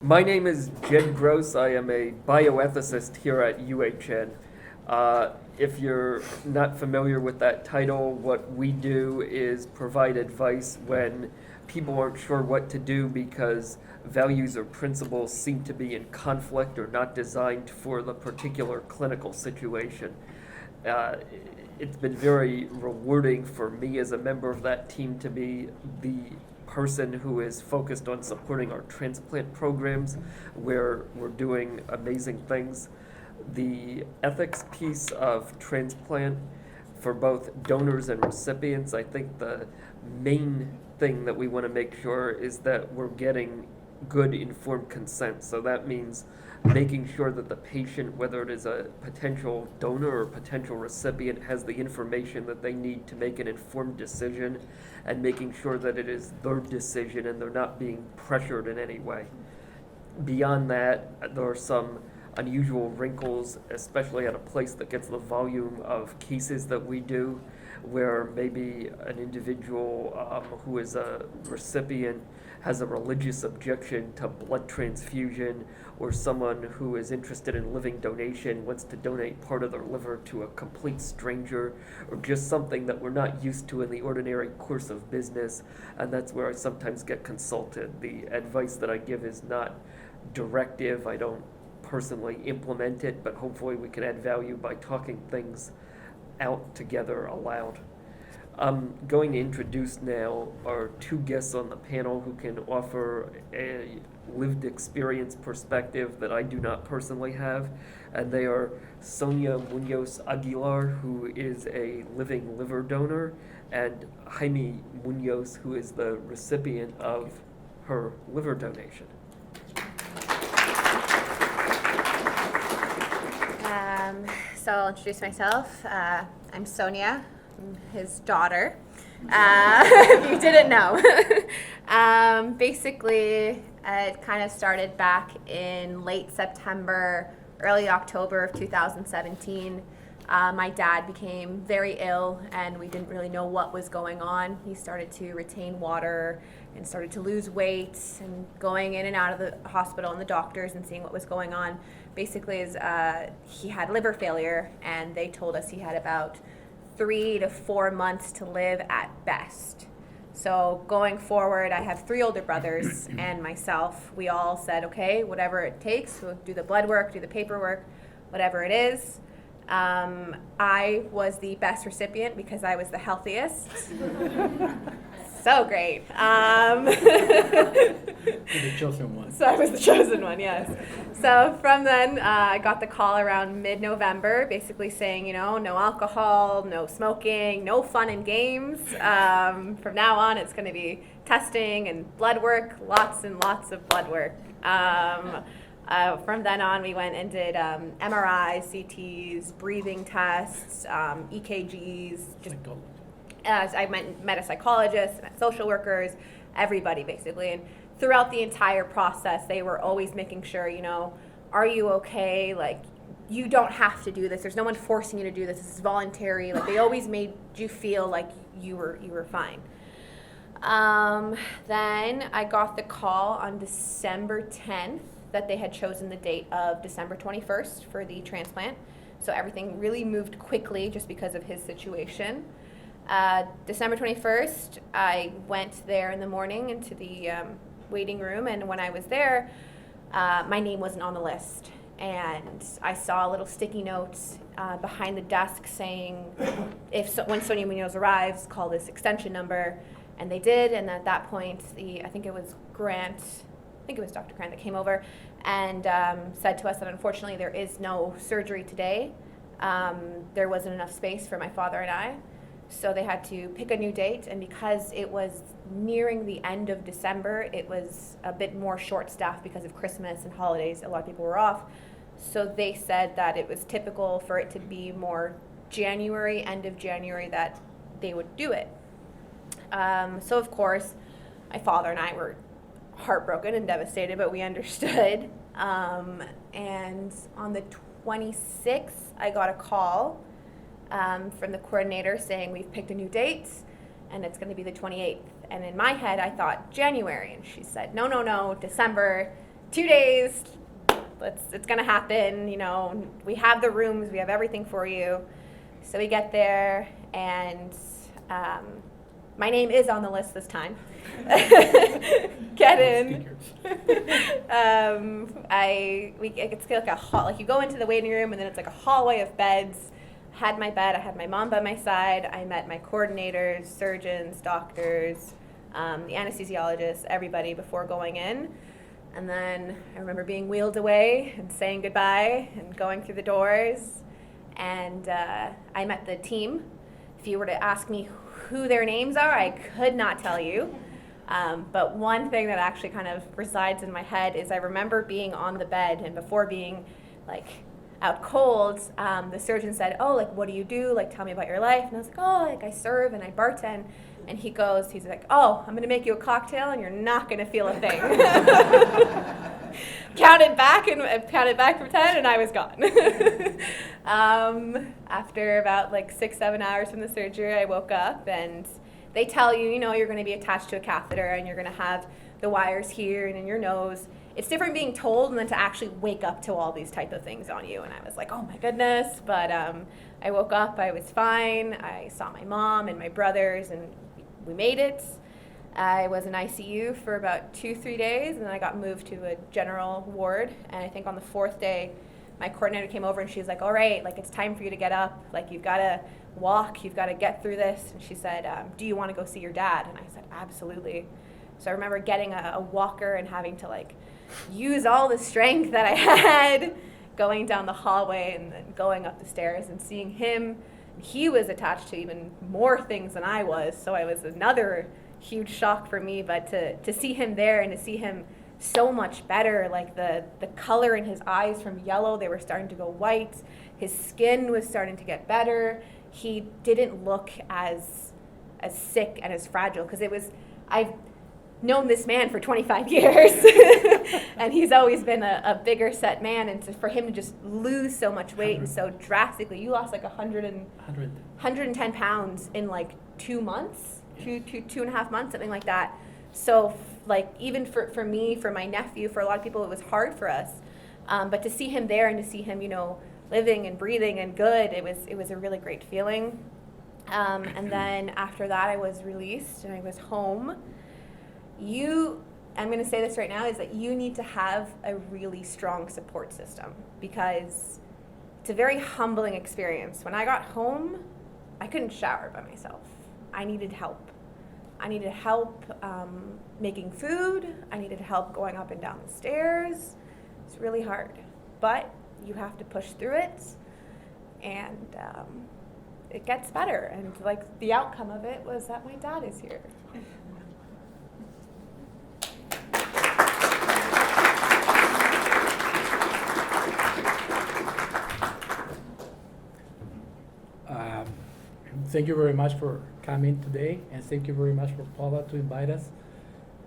My name is Jed Gross. I am a bioethicist here at UHN. If you're not familiar with that title, what we do is provide advice when people aren't sure what to do because values or principles seem to be in conflict or not designed for the particular clinical situation. Uh, it's been very rewarding for me as a member of that team to be the person who is focused on supporting our transplant programs where we're doing amazing things. The ethics piece of transplant for both donors and recipients, I think the main thing that we want to make sure is that we're getting good informed consent. So that means making sure that the patient, whether it is a potential donor or potential recipient, has the information that they need to make an informed decision and making sure that it is their decision and they're not being pressured in any way. Beyond that, there are some unusual wrinkles, especially at a place that gets the volume of cases that we do, where maybe an individual who is a recipient has a religious objection to blood transfusion, or someone who is interested in living donation wants to donate part of their liver to a complete stranger, or just something that we're not used to in the ordinary course of business, and that's where I sometimes get consulted. The advice that I give is not directive. I don't personally implement it, but hopefully we can add value by talking things out together aloud. I'm going to introduce now our two guests on the panel who can offer a lived experience perspective that I do not personally have, and they are Sonia Munoz Aguilar, who is a living liver donor, and Jaime Munoz, who is the recipient of her liver donation. So I'll introduce myself. I'm Sonia, I'm his daughter, if you didn't know. Basically, it kind of started back in late September, early October of 2017. My dad became very ill and we didn't really know what was going on. He started to retain water and started to lose weight, and going in and out of the hospital and the doctors and seeing what was going on. Basically, is he had liver failure, and they told us he had about 3 to 4 months to live at best. So going forward, I have 3 older brothers and myself. We all said, okay, whatever it takes, we'll do the blood work, do the paperwork, whatever it is. I was the best recipient because I was the healthiest. So great. The chosen one. So I was the chosen one, yes. So from then, I got the call around mid-November, basically saying, no alcohol, no smoking, no fun and games. From now on, it's going to be testing and blood work, lots and lots of blood work. From then on, we went and did MRIs, CTs, breathing tests, EKGs. I met a psychologist, met social workers, everybody basically. And throughout the entire process, they were always making sure, are you okay? Like, you don't have to do this. There's no one forcing you to do this. This is voluntary. Like, they always made you feel like you were fine. Then I got the call on December 10th that they had chosen the date of December 21st for the transplant. So everything really moved quickly just because of his situation. December 21st, I went there in the morning into the waiting room, and when I was there, my name wasn't on the list. And I saw a little sticky note behind the desk saying, when Sonia Munoz arrives, call this extension number. And they did, and at that point, I think it was Dr. Grant that came over and said to us that unfortunately there is no surgery today. There wasn't enough space for my father and I. So they had to pick a new date, and because it was nearing the end of December, it was a bit more short-staffed because of Christmas and holidays. A lot of people were off. So they said that it was typical for it to be more January, end of January, that they would do it. So of course, my father and I were heartbroken and devastated, but we understood. And on the 26th, I got a call from the coordinator saying we've picked a new date and it's going to be the 28th. And in my head, I thought January, and she said, no, December. 2 days, it's gonna happen, you know, we have the rooms, we have everything for you. So we get there, and my name is on the list this time. Get in. It's like a hall, like you go into the waiting room, and then it's like a hallway of beds. I had my bed, I had my mom by my side, I met my coordinators, surgeons, doctors, the anesthesiologist, everybody before going in. And then I remember being wheeled away and saying goodbye and going through the doors. And I met the team. If you were to ask me who their names are, I could not tell you. But one thing that actually kind of resides in my head is I remember being on the bed, and before being like out cold, the surgeon said, "Oh, like, what do you do? Like, tell me about your life." And I was like, "Oh, like, I serve and I bartend." And he's like, "Oh, I'm gonna make you a cocktail and you're not gonna feel a thing." counted back from 10, and I was gone. After about like 6-7 hours from the surgery, I woke up, and they tell you, you know, you're gonna be attached to a catheter and you're gonna have the wires here and in your nose. It's different being told than to actually wake up to all these type of things on you. And I was like, oh my goodness. But I woke up, I was fine. I saw my mom and my brothers, and we made it. I was in ICU for about 2-3 days, and then I got moved to a general ward. And I think on the 4th day, my coordinator came over, and she's like, all right, like, it's time for you to get up. Like, you've got to walk, you've got to get through this. And she said, do you want to go see your dad? And I said, absolutely. So I remember getting a walker and having to like use all the strength that I had, going down the hallway and then going up the stairs and seeing him. He was attached to even more things than I was, so I was another huge shock for me. But to see him there and to see him so much better, like the color in his eyes from yellow, they were starting to go white. His skin was starting to get better. He didn't look as sick and as fragile, because I've known this man for 25 years and he's always been a bigger set man, and for him to just lose so much weight and so drastically, you lost like 110 pounds in like 2 months, two and a half months, something like that. So like even for me, for my nephew, for a lot of people, it was hard for us, but to see him there and to see him, you know, living and breathing and good, it was a really great feeling. And then after that, I was released and I was home. I'm going to say this right now, is that you need to have a really strong support system, because it's a very humbling experience. When I got home, I couldn't shower by myself. I needed help. I needed help making food. I needed help going up and down the stairs. It's really hard, but you have to push through it, and it gets better. And like the outcome of it was that my dad is here. Thank you very much for coming today, and thank you very much for Paula to invite us.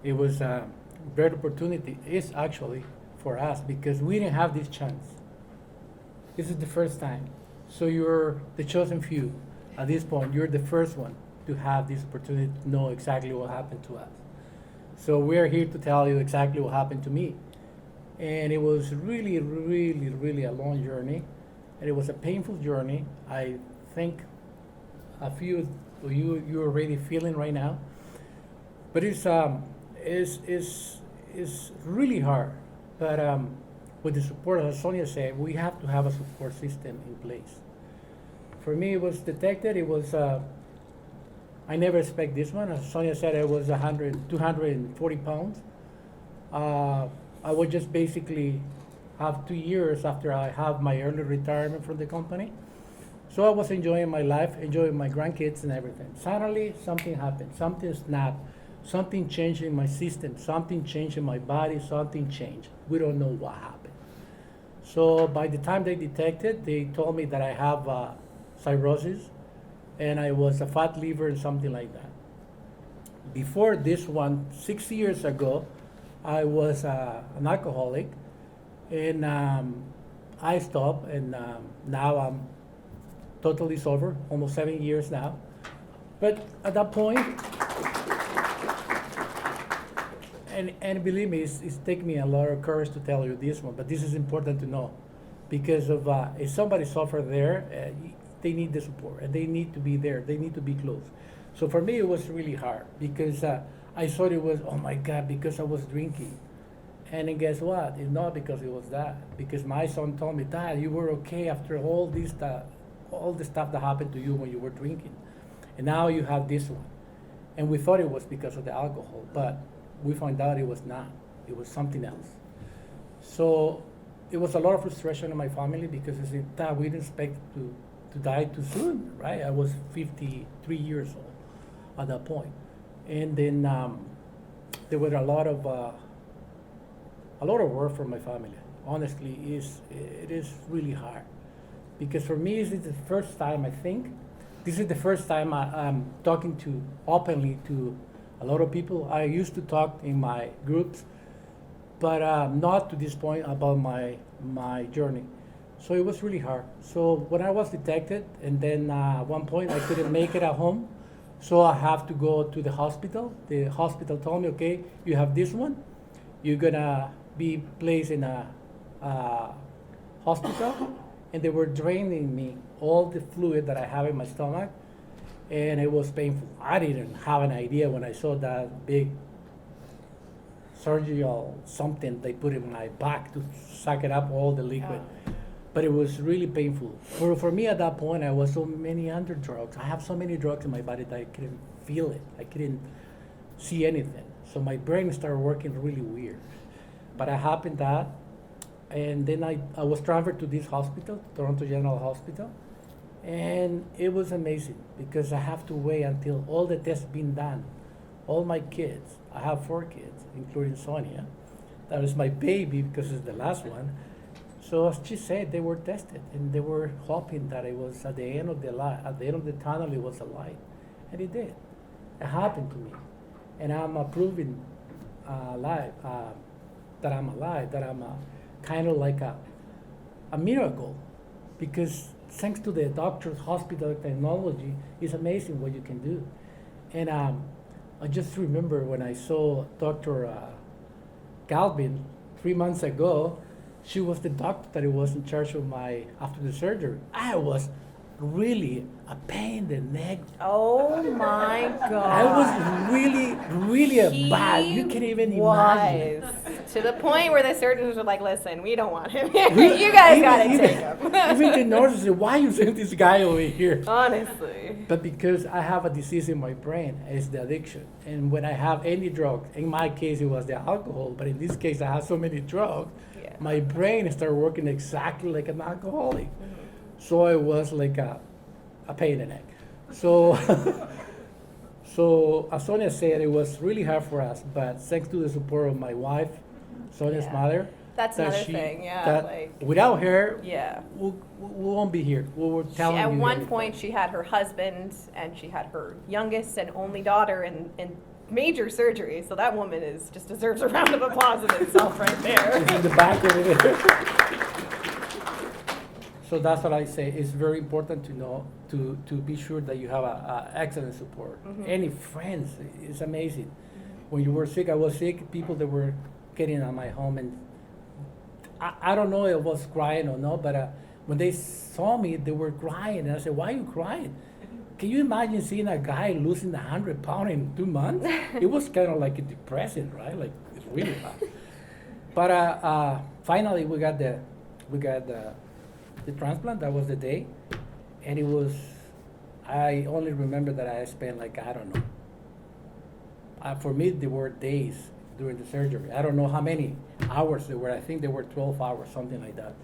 It was a great opportunity. It's actually for us, because we didn't have this chance. This is the first time. So you're the chosen few. At this point, you're the first one to have this opportunity to know exactly what happened to us. So we're here to tell you exactly what happened to me. And it was really, really, really a long journey. And it was a painful journey. I think a few of you're already feeling right now. But it's really hard. But with the support, as Sonia said, we have to have a support system in place. For me, it was detected. It was, I never expect this one. As Sonia said, I was 240 pounds. I would just basically have 2 years after I have my early retirement from the company. So I was enjoying my life, enjoying my grandkids and everything. Suddenly, something happened. Something snapped. Something changed in my system. Something changed in my body. Something changed. We don't know what happened. So by the time they detected, they told me that I have cirrhosis, and I was a fat liver and something like that. Before this one, 6 years ago, I was an alcoholic, and I stopped, and now I'm totally sober, almost 7 years now. But at that point, and believe me, it's taken me a lot of courage to tell you this one, but this is important to know, because of if somebody suffer there, they need the support and they need to be there. They need to be close. So for me, it was really hard because I thought it was, oh my God, because I was drinking. And then guess what? It's not because it was that. Because my son told me, Dad, you were okay after all this all the stuff that happened to you when you were drinking, and now you have this one. And we thought it was because of the alcohol, but we found out it was not. It was something else. So it was a lot of frustration in my family because I said, Dad, we didn't expect to die too soon, right? I was 53 years old at that point. And then there were a lot of work from my family. Honestly, it is really hard. Because for me, this is the first time, I think, this is the first time I'm talking openly to a lot of people. I used to talk in my groups, but not to this point about my journey. So it was really hard. So when I was detected, and then at one point I couldn't make it at home, so I have to go to the hospital. The hospital told me, okay, you have this one. You're gonna be placed in a hospital, and they were draining me all the fluid that I have in my stomach, and it was painful. I didn't have an idea when I saw that big surgical something they put in my back to suck it up, all the liquid. But it was really painful. For me at that point, I was so many under drugs. I have so many drugs in my body that I couldn't feel it. I couldn't see anything. So my brain started working really weird. But it happened that, and then I was transferred to this hospital, Toronto General Hospital, and it was amazing because I have to wait until all the tests been done. All my kids, I have 4 kids, including Sonia. That was my baby because it's the last one. So as she said, they were tested, and they were hoping that it was at the end of the light, at the end of the tunnel, it was a light, and it did. It happened to me, and I'm proving alive, that I'm alive, that I'm kind of like a miracle, because thanks to the doctors, hospital technology, it's amazing what you can do. And I just remember when I saw Dr. Galvin 3 months ago. She was the doctor that was in charge of after the surgery. I was really a pain in the neck. Oh my God. I was really bad. You can't even imagine. To the point where the surgeons were like, listen, we don't want him here. You guys gotta take him. Even the nurses said, why you send this guy over here? Honestly. But because I have a disease in my brain, it's the addiction. And when I have any drug, in my case it was the alcohol, but in this case I have so many drugs, my brain started working exactly like an alcoholic. So it was like a pain in the neck. So, so as Sonia said, it was really hard for us, but thanks to the support of my wife, Sonia's mother. That's that another she- thing, yeah. that Like, without her, yeah. we won't be here. We were telling At you one everything. point, she had her husband and she had her youngest and only daughter in major surgery. So that woman just deserves a round of applause in itself right there. It's in the back over there. So that's what I say. It's very important to know, to be sure that you have a excellent support. Any friends, it's amazing. When you were sick, I was sick, people that were getting at my home, and I don't know if I was crying or not, but when they saw me, they were crying. And I said, why are you crying? Can you imagine seeing a guy losing 100 pounds in 2 months? It was kind of like depressing, right? Like, it's really bad. But finally, we got the transplant. That was the day, and it was. I only remember that I spent like, I don't know. For me, there were days during the surgery. I don't know how many hours there were. I think there were 12 hours, something like that.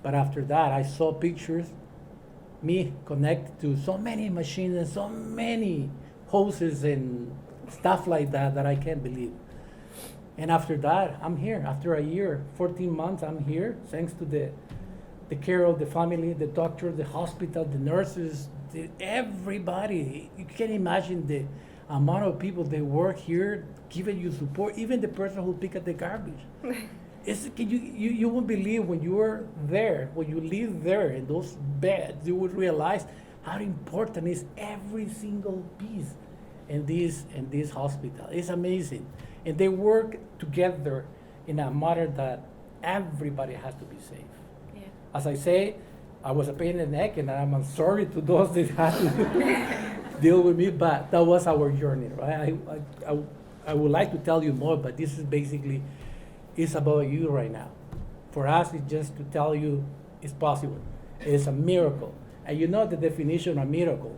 But after that, I saw pictures, me connected to so many machines and so many hoses and stuff like that I can't believe. And after that, I'm here. After a year, 14 months, I'm here, thanks to the care of the family, the doctor, the hospital, the nurses, everybody. You can imagine the amount of people that work here giving you support, even the person who pick up the garbage. You won't believe when you are there, when you live there in those beds, you would realize how important is every single piece. in this hospital. It's amazing, and they work together in a matter that everybody has to be safe. Yeah. As I say, I was a pain in the neck, and I'm sorry to those that had to deal with me, but that was our journey, right? I would like to tell you more, but this is basically, it's about you right now. For us, it's just to tell you it's possible. It's a miracle. And you know the definition of miracle.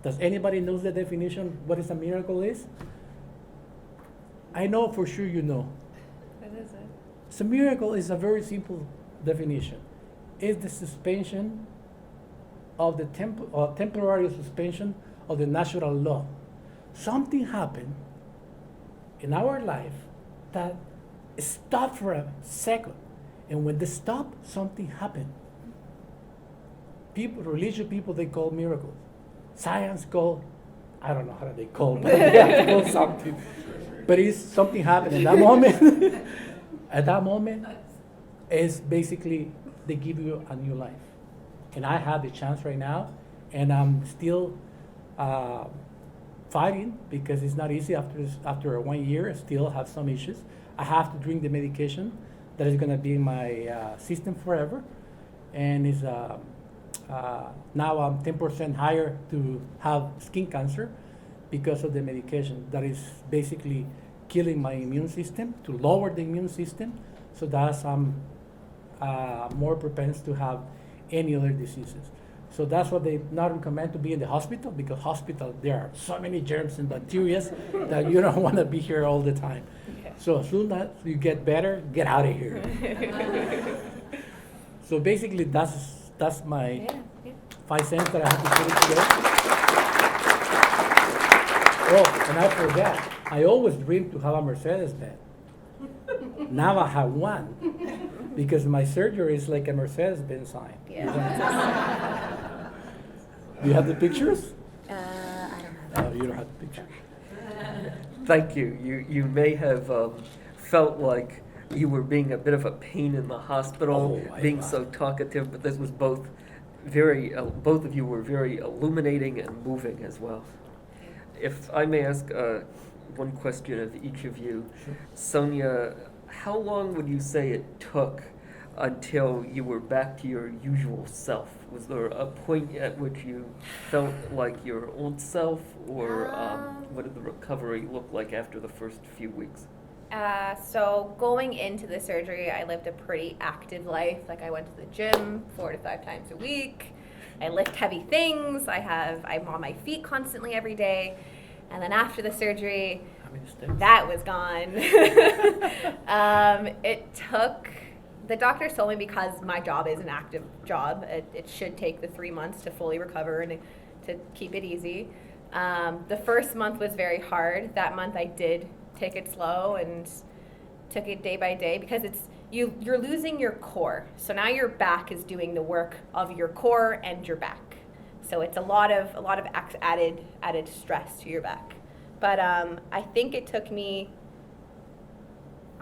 Does anybody knows the definition, what is a miracle is? I know for sure you know. What is it? So miracle is a very simple definition. It's the suspension of the temporary suspension of the natural law. Something happened in our life that stopped for a second. And when they stop, something happened. People, religious people, they call miracles. Science call, I don't know how they call, but they have to call something. But it's something happened in that moment. At that moment, is basically they give you a new life. And I have the chance right now, and I'm still fighting because it's not easy after 1 year. I still have some issues. I have to drink the medication that is going to be in my system forever, and is now I'm 10% higher to have skin cancer because of the medication that is basically killing my immune system, to lower the immune system, so that I'm more propense to have any other diseases. So that's what they not recommend to be in the hospital, because hospital there are so many germs and bacteria that you don't want to be here all the time. Yeah. So as soon as you get better, get out of here. So basically that's my Yeah, yeah. 5 cents that I have to put it today. Oh, and I forgot. I always dreamed to have a Mercedes Benz. Now I have one, because my surgery is like a Mercedes Benz sign. Yeah. Do you have the pictures? I don't have Oh, you don't have the picture. Thank you. You may have felt like you were being a bit of a pain in the hospital, Oh, being so talkative, but this was both both of you were very illuminating and moving as well. If I may ask one question of each of you, Sure. Sonia, how long would you say it took until you were back to your usual self? Was there a point at which you felt like your old self, or what did the recovery look like after the first few weeks? So going into the surgery, I lived a pretty active life. Like, I went to the gym 4 to 5 times a week. I lift heavy things. I'm on my feet constantly every day. And then after the surgery, How many steps? that was gone. It took, the doctors told me, because my job is an active job, it should take the 3 months to fully recover and to keep it easy. The first month was very hard. That month I did take it slow and took it day by day, because you're losing your core. So now your back is doing the work of your core and your back. So it's a lot of added stress to your back. But I think it took me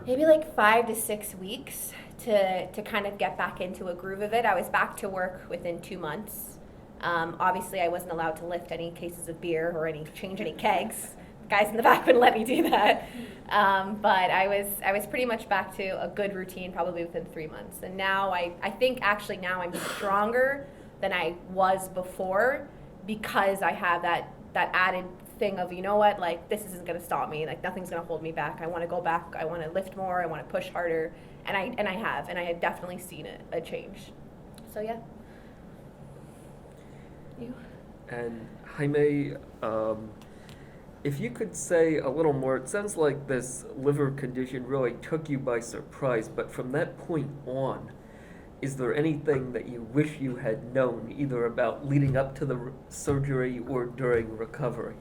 maybe like 5 to 6 weeks to kind of get back into a groove of it. I was back to work within 2 months. Obviously, I wasn't allowed to lift any cases of beer or change any kegs. The guys in the back wouldn't let me do that. But I was pretty much back to a good routine probably within 3 months. And now I think actually now I'm stronger than I was before, because I have that added thing of, you know what, like, this isn't going to stop me. Like, nothing's going to hold me back. I want to go back. I want to lift more. I want to push harder. And I have definitely seen a change. So yeah. You? And Jaime, if you could say a little more, it sounds like this liver condition really took you by surprise, but from that point on, is there anything that you wish you had known, either about leading up to the surgery or during recovery?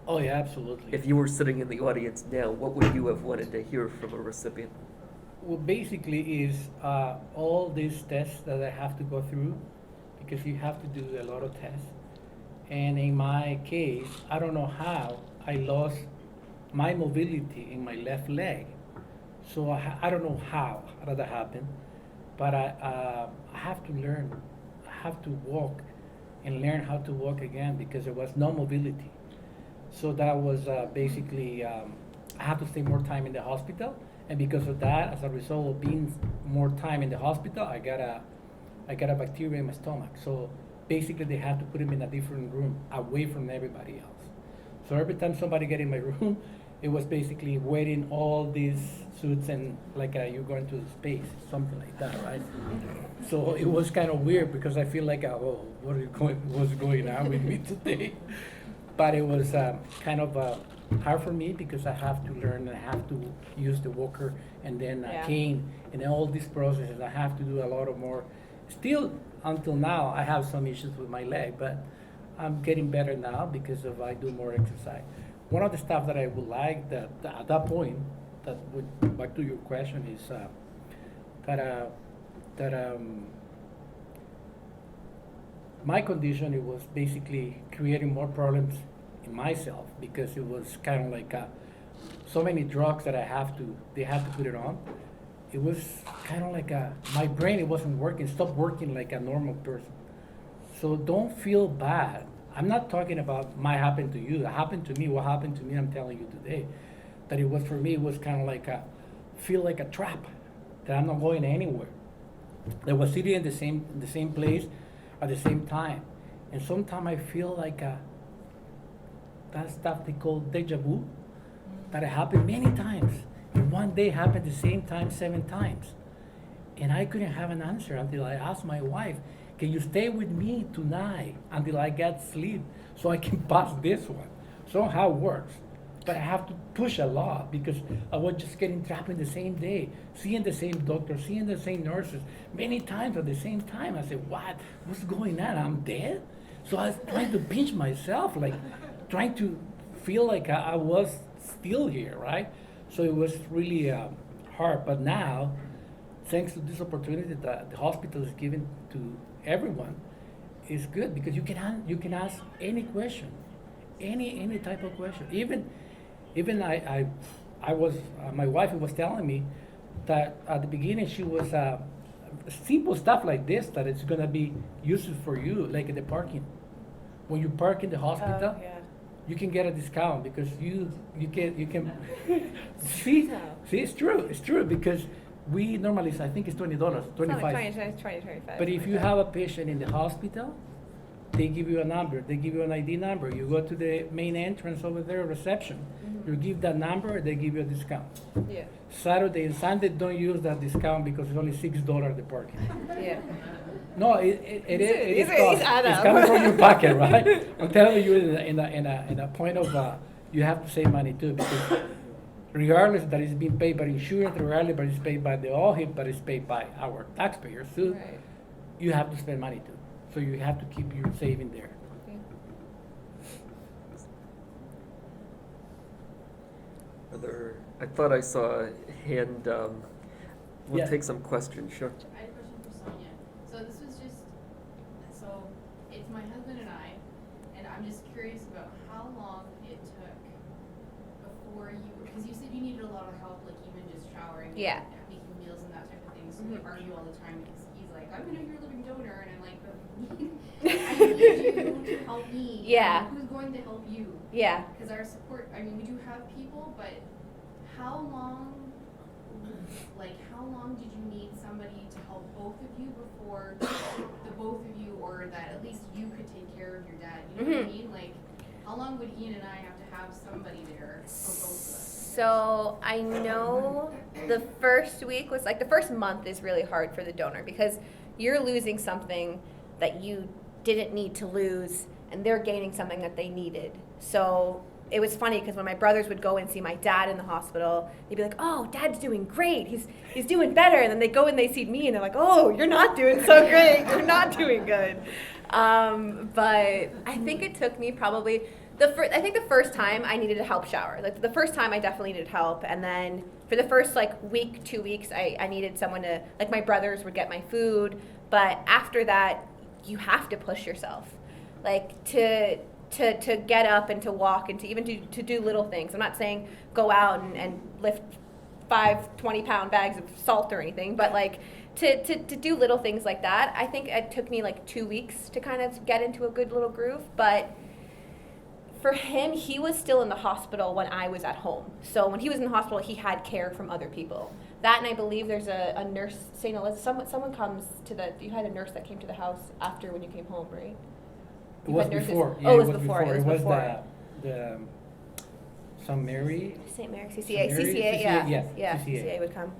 Oh yeah, absolutely. If you were sitting in the audience now, what would you have wanted to hear from a recipient? Well, basically is all these tests that I have to go through, because you have to do a lot of tests. And in my case, I don't know how I lost my mobility in my left leg. So I don't know how that happened, but I have to learn. I have to walk and learn how to walk again, because there was no mobility. So that was basically, I had to stay more time in the hospital. And because of that, as a result of being more time in the hospital, I got a bacteria in my stomach. So basically, they had to put him in a different room, away from everybody else. So every time somebody get in my room, it was basically wearing all these suits and like you're going to space, something like that, right? So it was kind of weird because I feel like, oh, what's going on with me today? But it was kind of hard for me because I have to learn and I have to use the walker and then Yeah. cane and all these processes. I have to do a lot of more. Still, until now, I have some issues with my leg, but I'm getting better now because of I do more exercise. One of the stuff that I would like that at that point, that would back to your question is that my condition, it was basically creating more problems in myself because it was kind of like so many drugs that they have to put it on. It was kind of like my brain, it wasn't working, stopped working like a normal person. So don't feel bad. I'm not talking about my happened to you. It happened to me. What happened to me, I'm telling you today. That it was for me, it was kind of like feel like a trap, that I'm not going anywhere. That was sitting in the same place at the same time. And sometimes I feel like that stuff they call deja vu, that it happened many times. And one day happened the same time 7 times. And I couldn't have an answer until I asked my wife, can you stay with me tonight until I get sleep so I can pass this one? Somehow it works. But I have to push a lot because I was just getting trapped in the same day, seeing the same doctor, seeing the same nurses many times at the same time. I said, what? What's going on? I'm dead? So I was trying to pinch myself, like trying to feel like I was still here, right? So it was really hard. But now, thanks to this opportunity that the hospital is giving to everyone, is good because you can ask any question, any type of question. Even I was my wife was telling me that at the beginning she was simple stuff like this that it's gonna be useful for you, like in the parking. When you park in the hospital, Oh, yeah. you can get a discount because you can see it's true because we normally I think it's $20, It's not like 25. 25. But if you have a patient in the hospital, they give you a number, they give you an ID number. You go to the main entrance over there, reception. You give that number, they give you a discount. Yeah. Saturday and Sunday don't use that discount because it's only $6 the parking. Yeah. No, it is These cost. add It's up. coming from your pocket, right? I'm telling you, in a point of you have to save money too because regardless that it's being paid by insurance, regardless that it's paid by the OHIP, but it's paid by our taxpayers too. Right. You have to spend money too, so you have to keep your saving there. I thought I saw a hand, we'll Yeah. take some questions, sure. I had a question for Sonia. So this was just, so it's my husband and I'm just curious about how long it took before you, because you said you needed a lot of help, like even just showering, Yeah. and making meals and that type of thing. So we Mhm. argue all the time because he's like, I'm gonna be your living donor, and I'm like, but I need you to help me. Yeah. And who's going to help you? Yeah. Because our support, I mean, we do have people, but how long did you need somebody to help both of you before the both of you, or that at least you could take care of your dad? You know what I Mhm. mean? Like, how long would Ian and I have to have somebody there for both of us? So I know the first week was like the first month is really hard for the donor because you're losing something that you didn't need to lose and they're gaining something that they needed. So it was funny because when my brothers would go and see my dad in the hospital, they'd be like, "Oh, Dad's doing great. He's doing better." And then they go and they see me and they're like, "Oh, you're not doing so great. You're not doing good." But I think it took me probably I think the first time I needed a help shower. Like the first time I definitely needed help, and then for the first like week, 2 weeks, I needed someone to, like, my brothers would get my food. But after that, you have to push yourself, like to get up and to walk and to even to do little things. I'm not saying go out and lift 5 20-pound bags of salt or anything, but like to do little things like that. I think it took me like 2 weeks to kind of get into a good little groove, but For him, he was still in the hospital when I was at home. So when he was in the hospital, he had care from other people. That, and I believe there's a nurse, St. Elizabeth, someone comes to you had a nurse that came to the house after when you came home, right? It You was had nurses- before. Oh, it was before. It was It before. the St. Mary. St. Mary, CCA, St. Mary, CCA, CCA, yeah. yeah, CCA CCA. would come.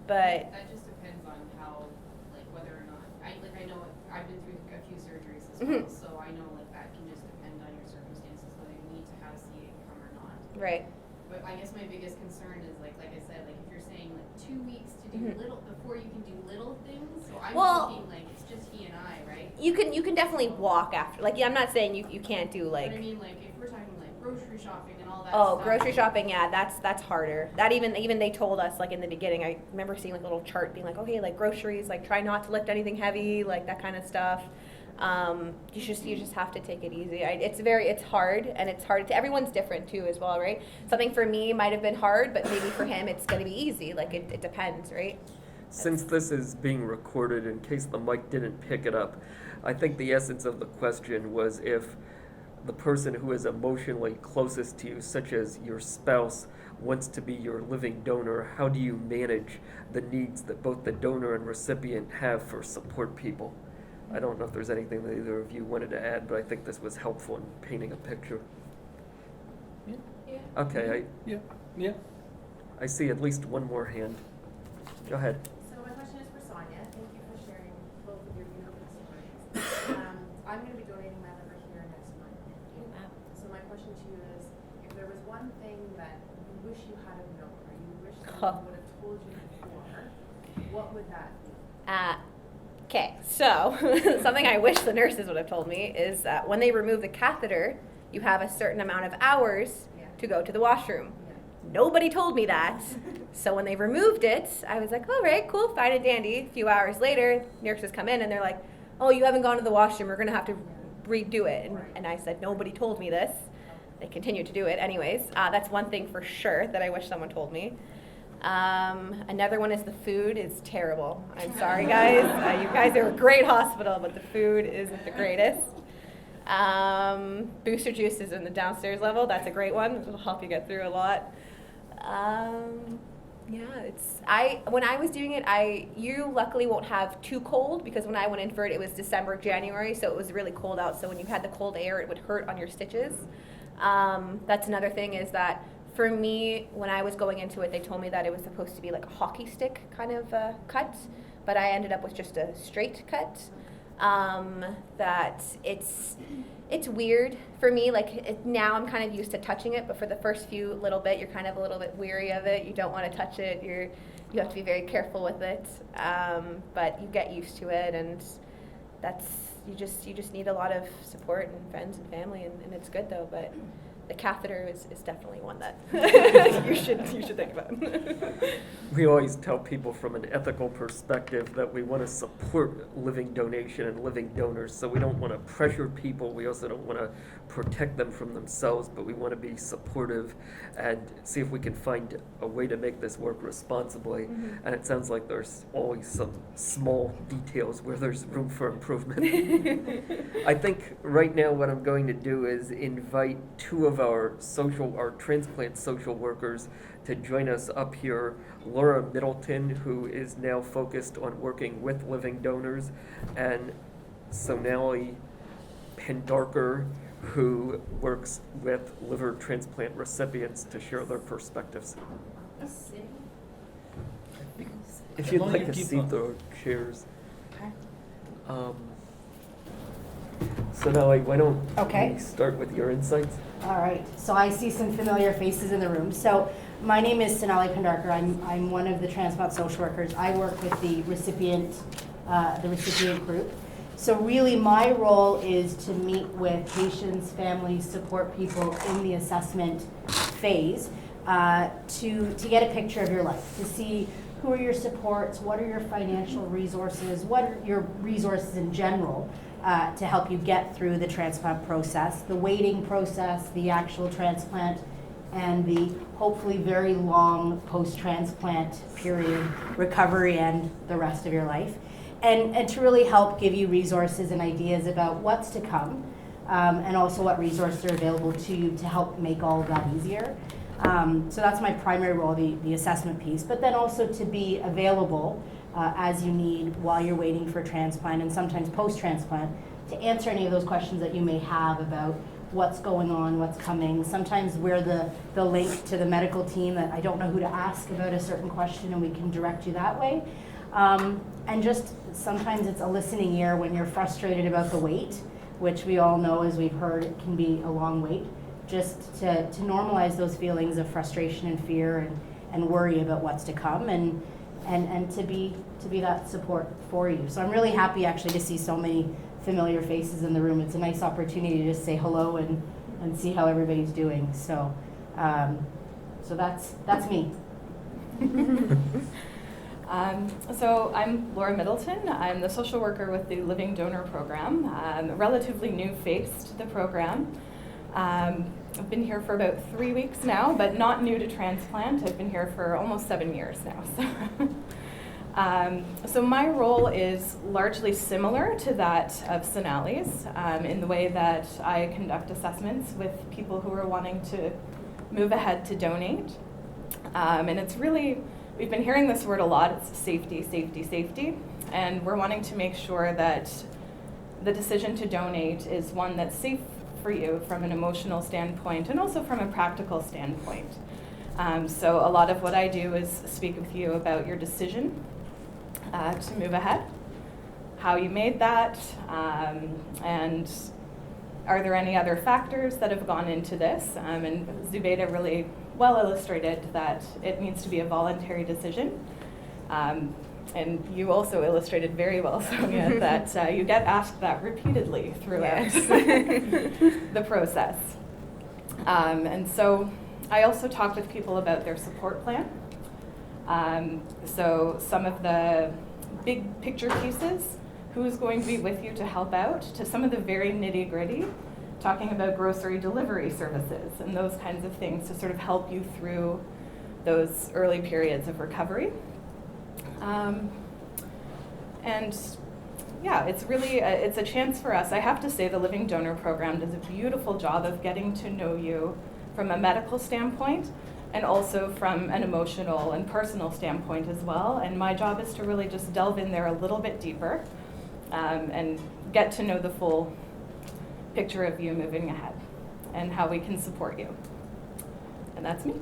But That just depends on how, like, whether or not, I know I've been through a few surgeries as Mhm. well, so I know, like, that can just depend on your circumstances, whether you need to have CA come or not. right. But I guess my biggest concern is, like I said, like, if you're saying, like, 2 weeks to do Mhm. little, before you can do little things, so I'm Well- thinking, like, it's just he and I, right? You can definitely walk after. Like, yeah, I'm not saying you can't do But I like. mean, like, if we're talking, like, grocery shopping and all that Oh, stuff. grocery shopping, yeah, that's harder. That even they told us, like, in the beginning, I remember seeing like a little chart being like, okay, like groceries, like try not to lift anything heavy, like that kind of stuff. You just have to take it easy. It's hard, and it's hard to everyone's different too as well, right? Something for me might have been hard, but maybe for him it's gonna be easy. Like it depends, right? Since this is being recorded, in case the mic didn't pick it up, I think the essence of the question was if the person who is emotionally closest to you, such as your spouse, wants to be your living donor, how do you manage the needs that both the donor and recipient have for support people? I don't know if there's anything that either of you wanted to add, but I think this was helpful in painting a picture. Yeah. Yeah. Okay, Yeah. I see at least one more hand. Go ahead. So my question is for Sonia. Thank you for sharing both of your beautiful stories. I'm going to be donating my liver here next month. So my question to you is, if there was one thing that you wish you had known, or you wish someone would have told you before, what would that be? Okay, so something I wish the nurses would have told me is that when they remove the catheter, you have a certain amount of hours Yeah. to go to the washroom. Yeah. Nobody told me that. So when they removed it, I was like, all right, cool, fine and dandy. A few hours later, nurses come in and they're like, oh, you haven't gone to the washroom. We're going to have to redo it. And I said, nobody told me this. They continue to do it anyways. That's one thing for sure that I wish someone told me. Another one is the food is terrible. I'm sorry, guys. You guys are a great hospital, but the food isn't the greatest. Booster juice is in the downstairs level. That's a great one. It'll help you get through a lot. When I was doing it, you luckily won't have too cold because when I went in for it, it was December, January, so it was really cold out. So when you had the cold air, it would hurt on your stitches. That's another thing is that for me, when I was going into it, they told me that it was supposed to be like a hockey stick kind of cut, but I ended up with just a straight cut. That it's weird for me. Like now I'm kind of used to touching it, but for the first few little bit, you're kind of a little bit weary of it. You don't want to touch it. You have to be very careful with it. But you get used to it, and you just need a lot of support and friends and family, and it's good though. But the catheter is definitely one that you should think about. We always tell people from an ethical perspective that we want to support living donation and living donors, so we don't want to pressure people. We also don't want to protect them from themselves, but we want to be supportive and see if we can find a way to make this work responsibly. Mm-hmm. And it sounds like there's always some small details where there's room for improvement. I think right now what I'm going to do is invite two of our transplant social workers to join us up here. Laura Middleton, who is now focused on working with living donors, and Sonali Pendarkar, who works with liver transplant recipients to share their perspectives. If you'd like to seat the chairs. Sonali, why don't Okay. we start with your insights? All right, so I see some familiar faces in the room. So my name is Sonali Pendarkar. I'm one of the transplant social workers. I work with the recipient group. So really my role is to meet with patients, families, support people in the assessment phase to get a picture of your life, to see who are your supports, what are your financial resources, what are your resources in general, to help you get through the transplant process, the waiting process, the actual transplant, and the hopefully very long post-transplant period, recovery, and the rest of your life. And to really help give you resources and ideas about what's to come, and also what resources are available to you to help make all of that easier. So that's my primary role, the assessment piece, but then also to be available as you need while you're waiting for transplant and sometimes post-transplant to answer any of those questions that you may have about what's going on, what's coming. Sometimes we're the link to the medical team that I don't know who to ask about a certain question, and we can direct you that way. And just sometimes it's a listening ear when you're frustrated about the wait, which we all know, as we've heard, it can be a long wait. Just to normalize those feelings of frustration and fear and worry about what's to come, and to be that support for you. So I'm really happy actually to see so many familiar faces in the room. It's a nice opportunity to just say hello and see how everybody's doing. So so that's me. So I'm Laura Middleton. I'm the social worker with the Living Donor Program. I'm a relatively new face to the program. I've been here for about 3 weeks now, but not new to transplant. I've been here for almost 7 years now. So my role is largely similar to that of Sonali's in the way that I conduct assessments with people who are wanting to move ahead to donate. And it's really, we've been hearing this word a lot, it's safety, safety, safety. And we're wanting to make sure that the decision to donate is one that's safe for you from an emotional standpoint and also from a practical standpoint. So a lot of what I do is speak with you about your decision to move ahead, how you made that, and are there any other factors that have gone into this? And Zubeida really well illustrated that it needs to be a voluntary decision. And you also illustrated very well, Sonia, that you get asked that repeatedly throughout the process. And so I also talk with people about their support plan. So some of the big picture pieces, who's going to be with you to help out, to some of the very nitty-gritty, talking about grocery delivery services and those kinds of things to sort of help you through those early periods of recovery. And yeah, it's really, it's a chance for us. I have to say the Living Donor Program does a beautiful job of getting to know you from a medical standpoint and also from an emotional and personal standpoint as well. And my job is to really just delve in there a little bit deeper and get to know the full picture of you moving ahead and how we can support you. And that's me.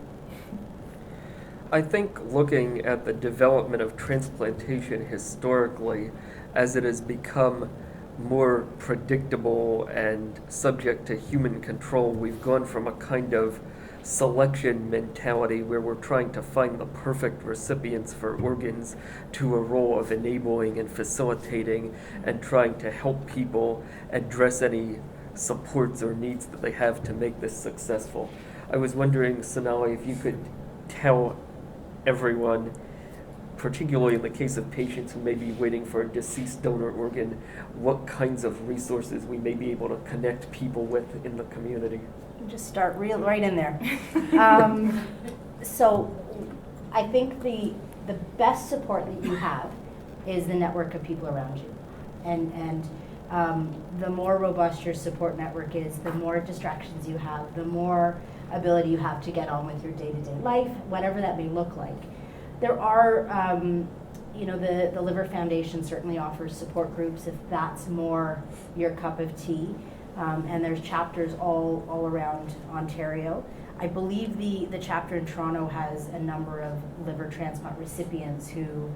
I think looking at the development of transplantation historically, as it has become more predictable and subject to human control, we've gone from a kind of selection mentality where we're trying to find the perfect recipients for organs to a role of enabling and facilitating and trying to help people address any supports or needs that they have to make this successful. I was wondering, Sonali, if you could tell everyone, particularly in the case of patients who may be waiting for a deceased donor organ, what kinds of resources we may be able to connect people with in the community. Just start right in there. So I think the best support that you have is the network of people around you. And the more robust your support network is, the more distractions you have, the more ability you have to get on with your day-to-day life, whatever that may look like. There are, the Liver Foundation certainly offers support groups if that's more your cup of tea. And there's chapters all around Ontario. I believe the chapter in Toronto has a number of liver transplant recipients who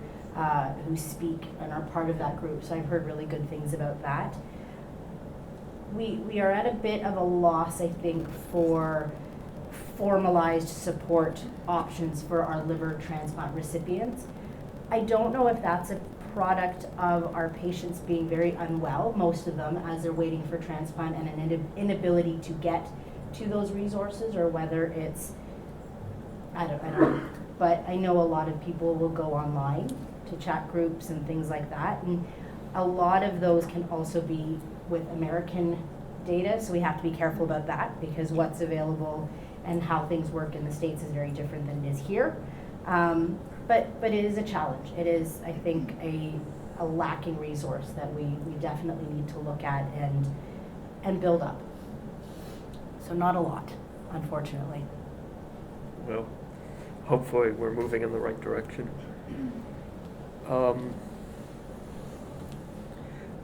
speak and are part of that group, so I've heard really good things about that. We are at a bit of a loss, I think, for formalized support options for our liver transplant recipients. I don't know if that's a product of our patients being very unwell, most of them, as they're waiting for transplant and an inability to get to those resources, or whether it's, I don't know. But I know a lot of people will go online to chat groups and things like that, and a lot of those can also be with American data, so we have to be careful about that, because what's available and how things work in the States is very different than it is here. But it is a challenge. It is, I think, a lacking resource that we definitely need to look at and build up. So not a lot, unfortunately. Well, hopefully we're moving in the right direction.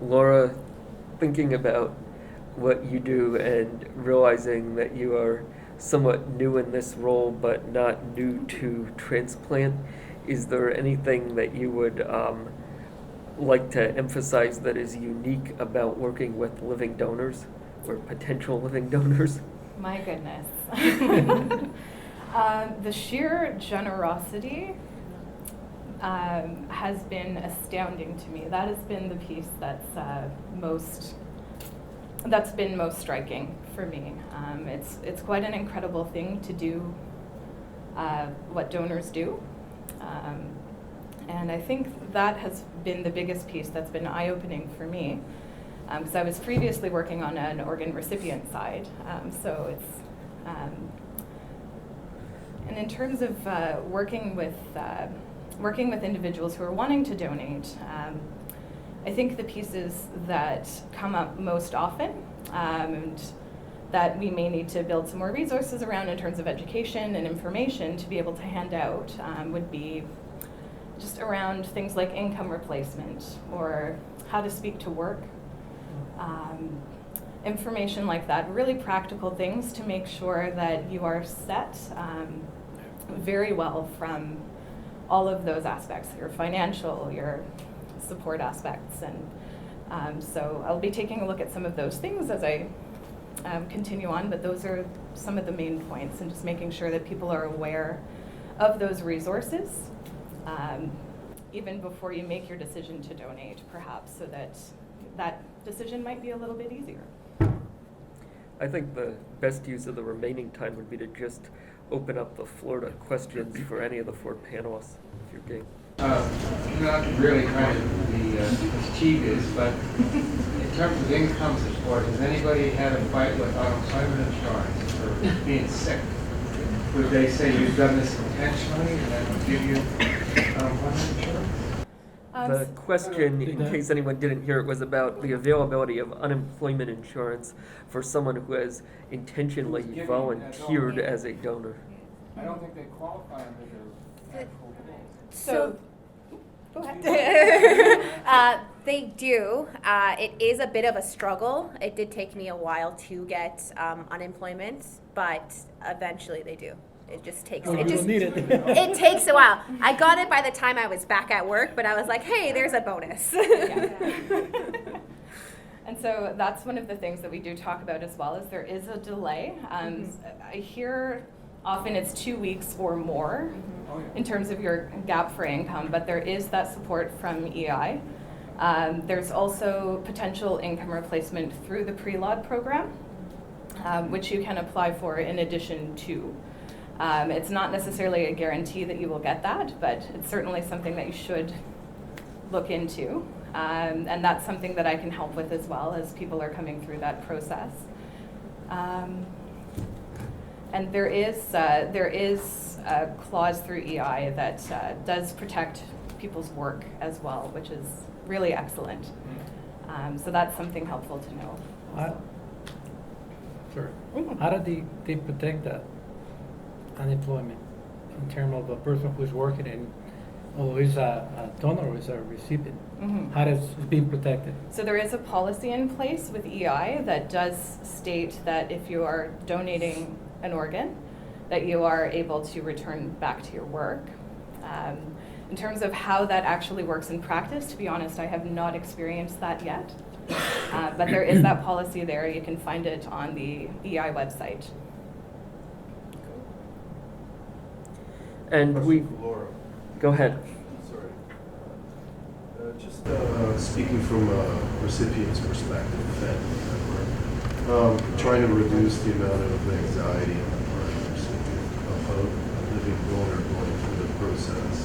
Laura, thinking about what you do and realizing that you are somewhat new in this role but not new to transplant, is there anything that you would like to emphasize that is unique about working with living donors or potential living donors? My goodness. The sheer generosity has been astounding to me. That has been the piece that's been most striking for me. It's quite an incredible thing to do what donors do. And I think that has been the biggest piece that's been eye-opening for me. Because I was previously working on an organ recipient side. So it's, and in terms of working with individuals who are wanting to donate, I think the pieces that come up most often, and that we may need to build some more resources around in terms of education and information to be able to hand out, would be just around things like income replacement or how to speak to work. Information like that, really practical things to make sure that you are set very well from all of those aspects, your financial, your support aspects. And so I'll be taking a look at some of those things as I continue on, but those are some of the main points, and just making sure that people are aware of those resources even before you make your decision to donate, perhaps, so that that decision might be a little bit easier. I think the best use of the remaining time would be to just open up the floor to questions for any of the four panelists, if you're game. Not really trying to be mischievous, but in terms of income support, has anybody had a fight with unemployment insurance for being sick? Would they say you've done this intentionally and then would give you unemployment insurance? The question, in case anyone didn't hear it, was about the availability of unemployment insurance for someone who has intentionally volunteered as a donor. I don't think they qualify under the actual rule. So, go ahead. They do. It is a bit of a struggle. It did take me a while to get unemployment, but eventually they do. It just takes. Oh, It you just. don't need it. It takes a while. I got it by the time I was back at work, but I was like, hey, there's a bonus. And so that's one of the things that we do talk about as well, is there is a delay. I hear often it's 2 weeks or more Oh, yeah. in terms of your gap for income, but there is that support from EI. There's also potential income replacement through the pre-laud program, which you can apply for in addition to. It's not necessarily a guarantee that you will get that, but it's certainly something that you should look into. And that's something that I can help with as well as people are coming through that process. And there is a clause through EI that does protect people's work as well, which is really excellent. So that's something helpful to know. Sorry. How do they protect that unemployment in terms of a person who's working and or is a donor or is a recipient? How does it being protected? So there is a policy in place with EI that does state that if you are donating an organ, that you are able to return back to your work. In terms of how that actually works in practice, to be honest, I have not experienced that yet. But there is that policy there. You can find it on the EI website. And we, Question for Laura. go ahead. Sorry. Just speaking from a recipient's perspective, trying to reduce the amount of anxiety on the part of the recipient of a living donor going through the process.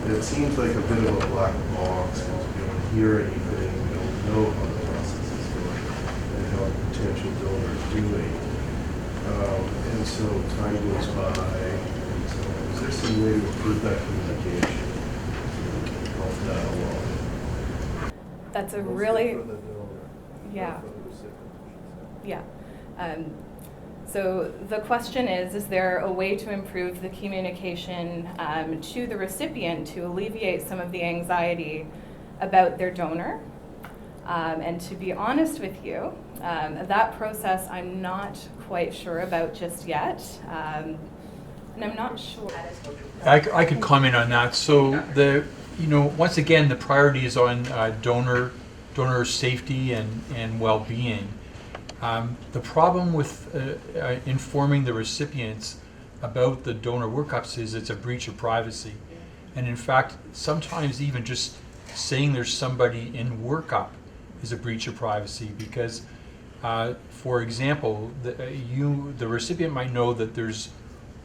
And it seems like a bit of a black box because we don't hear anything, we don't know how the process is going and how a potential donor is doing. And so time goes by. Is there some way to improve that communication? Help that along? That's a Mostly really, for the donor, not yeah. for the recipient. Yeah. So the question is there a way to improve the communication to the recipient to alleviate some of the anxiety about their donor? And to be honest with you, that process I'm not quite sure about just yet. And I'm not sure. I could comment on that. So once again, the priority is on donor safety and well-being. The problem with informing the recipients about the donor workups is it's a breach of privacy. And in fact, sometimes even just saying there's somebody in workup is a breach of privacy because, for example, the recipient might know that there's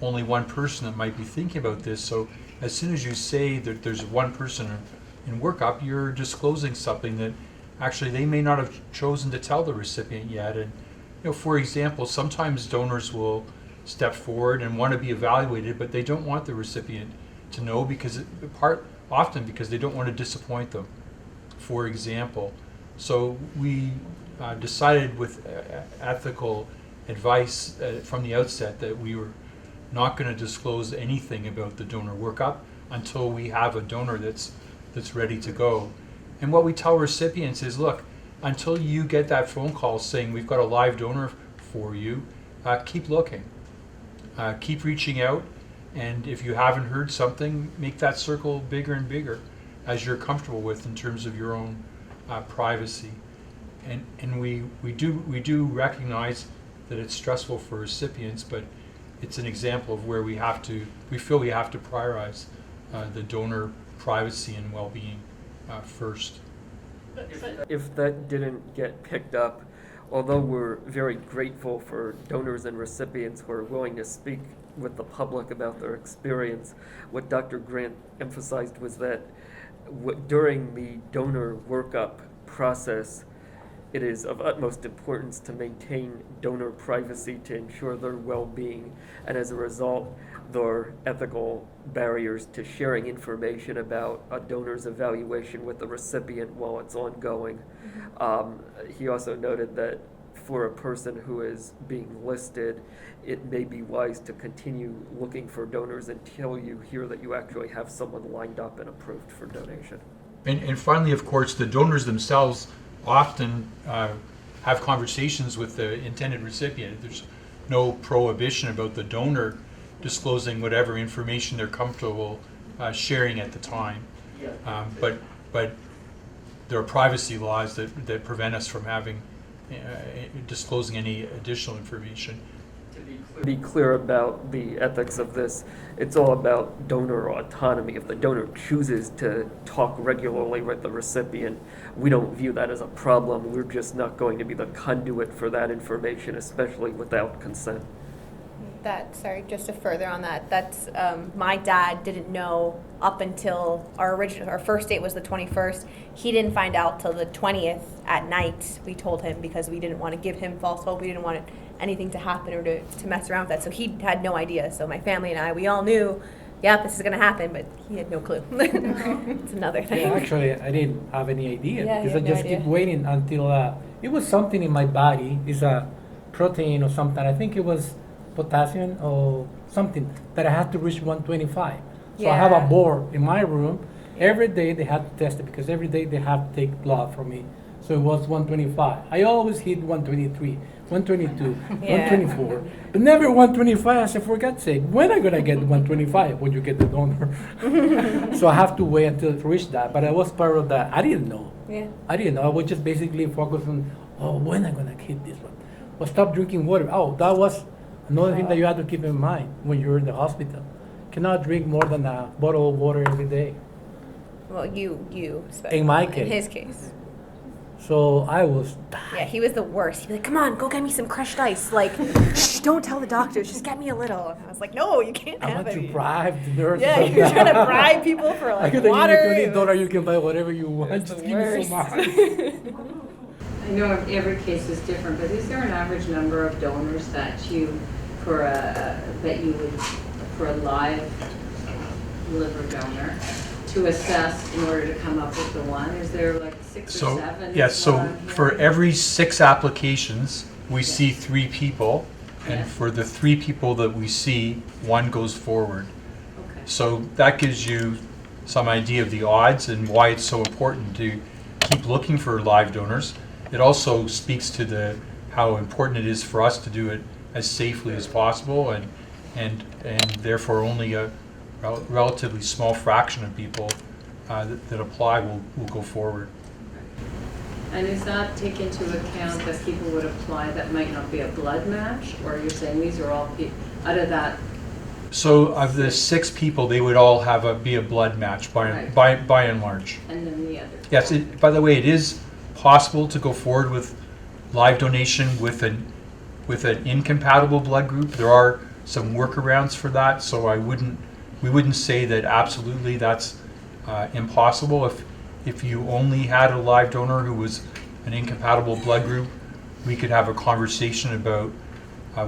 only one person that might be thinking about this. So as soon as you say that there's one person in workup, you're disclosing something that actually they may not have chosen to tell the recipient yet. And for example, sometimes donors will step forward and want to be evaluated, but they don't want the recipient to know often because they don't want to disappoint them, for example. So we decided with ethical advice from the outset that we were not going to disclose anything about the donor workup until we have a donor that's ready to go. And what we tell recipients is, look, until you get that phone call saying we've got a live donor for you, keep looking, keep reaching out, and if you haven't heard something, make that circle bigger and bigger as you're comfortable with in terms of your own privacy. And we do recognize that it's stressful for recipients, but it's an example of where we feel we have to prioritize the donor privacy and well-being first. If that didn't get picked up, although we're very grateful for donors and recipients who are willing to speak with the public about their experience, what Dr. Grant emphasized was that during the donor workup process, it is of utmost importance to maintain donor privacy to ensure their well-being, and as a result, there are ethical barriers to sharing information about a donor's evaluation with the recipient while it's ongoing. He also noted that for a person who is being listed, it may be wise to continue looking for donors until you hear that you actually have someone lined up and approved for donation. And finally, of course, the donors themselves often have conversations with the intended recipient. There's no prohibition about the donor disclosing whatever information they're comfortable sharing at the time. But there are privacy laws that prevent us from having disclosing any additional information. To be clear about the ethics of this, it's all about donor autonomy. If the donor chooses to talk regularly with the recipient, we don't view that as a problem. We're just not going to be the conduit for that information, especially without consent. Just to further on that, that's my dad didn't know up until our first date was the 21st. He didn't find out till the 20th at night. We told him because we didn't want to give him false hope. We didn't want anything to happen or to mess around with that. So he had no idea. So my family and I, we all knew, yeah, this is going to happen, but he had no clue. It's another thing. Yeah, actually, I didn't have any idea Yeah, because you I had just no keep idea. waiting until it was something in my body. It's a protein or something. I think it was potassium or something that I had to reach 125. So I have a Yeah. board in my room. Every day they had to test it because every day they have to take blood from me. So it was 125. I always hit 123, 122, Yeah. 124, but never 125. I said, for God's sake, when am I gonna get 125? When you get the donor. So I have to wait until it reached that. But I was part of that. I didn't know. Yeah. I didn't know. I was just basically focused on, when am I gonna hit this one? Well, stop drinking water. Oh, that was another thing that you have to keep in mind when you're in the hospital. Cannot drink more than a bottle of water every day. Well, you. especially. In my In case. his case. So I was Yeah, he was the worst. He'd be like, come on, go get me some crushed ice. Like, shh, don't tell the doctors, just get me a little. And I was like, no, you can't I have want to any. bribe the nurse. Yeah, you're trying to bribe people for I like could water. give you It $20, was- you can buy whatever you want. It's Just the give me so worst. much. I know every case is different, but is there an average number of donors that you, for a live liver donor, to assess in order to come up with the one? Is there like 6 or 7? So for every 6 applications, we see 3 people, and Yeah. for the 3 people that we see, 1 goes forward. Okay. So that gives you some idea of the odds and why it's so important to keep looking for live donors. It also speaks to how important it is for us to do it as safely as possible, and therefore only a relatively small fraction of people that apply will go forward. And is that take into account that people would apply that might not be a blood match, or you're saying these are all out of that? So of the 6 people, they would all be a blood match Right. by and large. And then the others? Yes, by the way, it is possible to go forward with live donation with an incompatible blood group. There are some workarounds for that, so we wouldn't say that absolutely that's impossible. If you only had a live donor who was an incompatible blood group, we could have a conversation about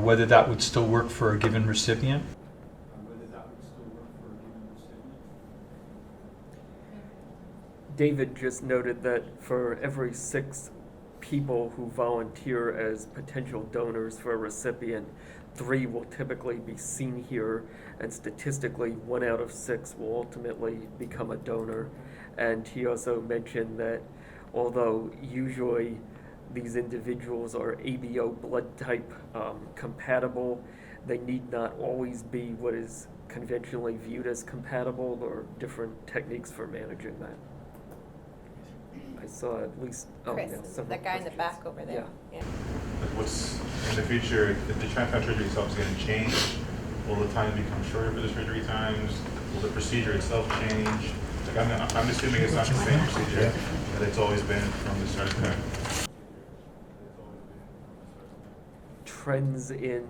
whether that would still work for a given recipient. David just noted that for every 6 people who volunteer as potential donors for a recipient, 3 will typically be seen here, and statistically 1 out of 6 will ultimately become a donor. And he also mentioned that although usually these individuals are ABO blood type compatible, they need not always be what is conventionally viewed as compatible, or different techniques for managing that. I saw at least Chris, several that guy in the questions. back over there. Yeah. Yeah. What's in the future, if the transplant surgery itself is going to change, will the time become shorter for the surgery times? Will the procedure itself change? Like I'm assuming it's not the same procedure that it's always been from the start. Trends in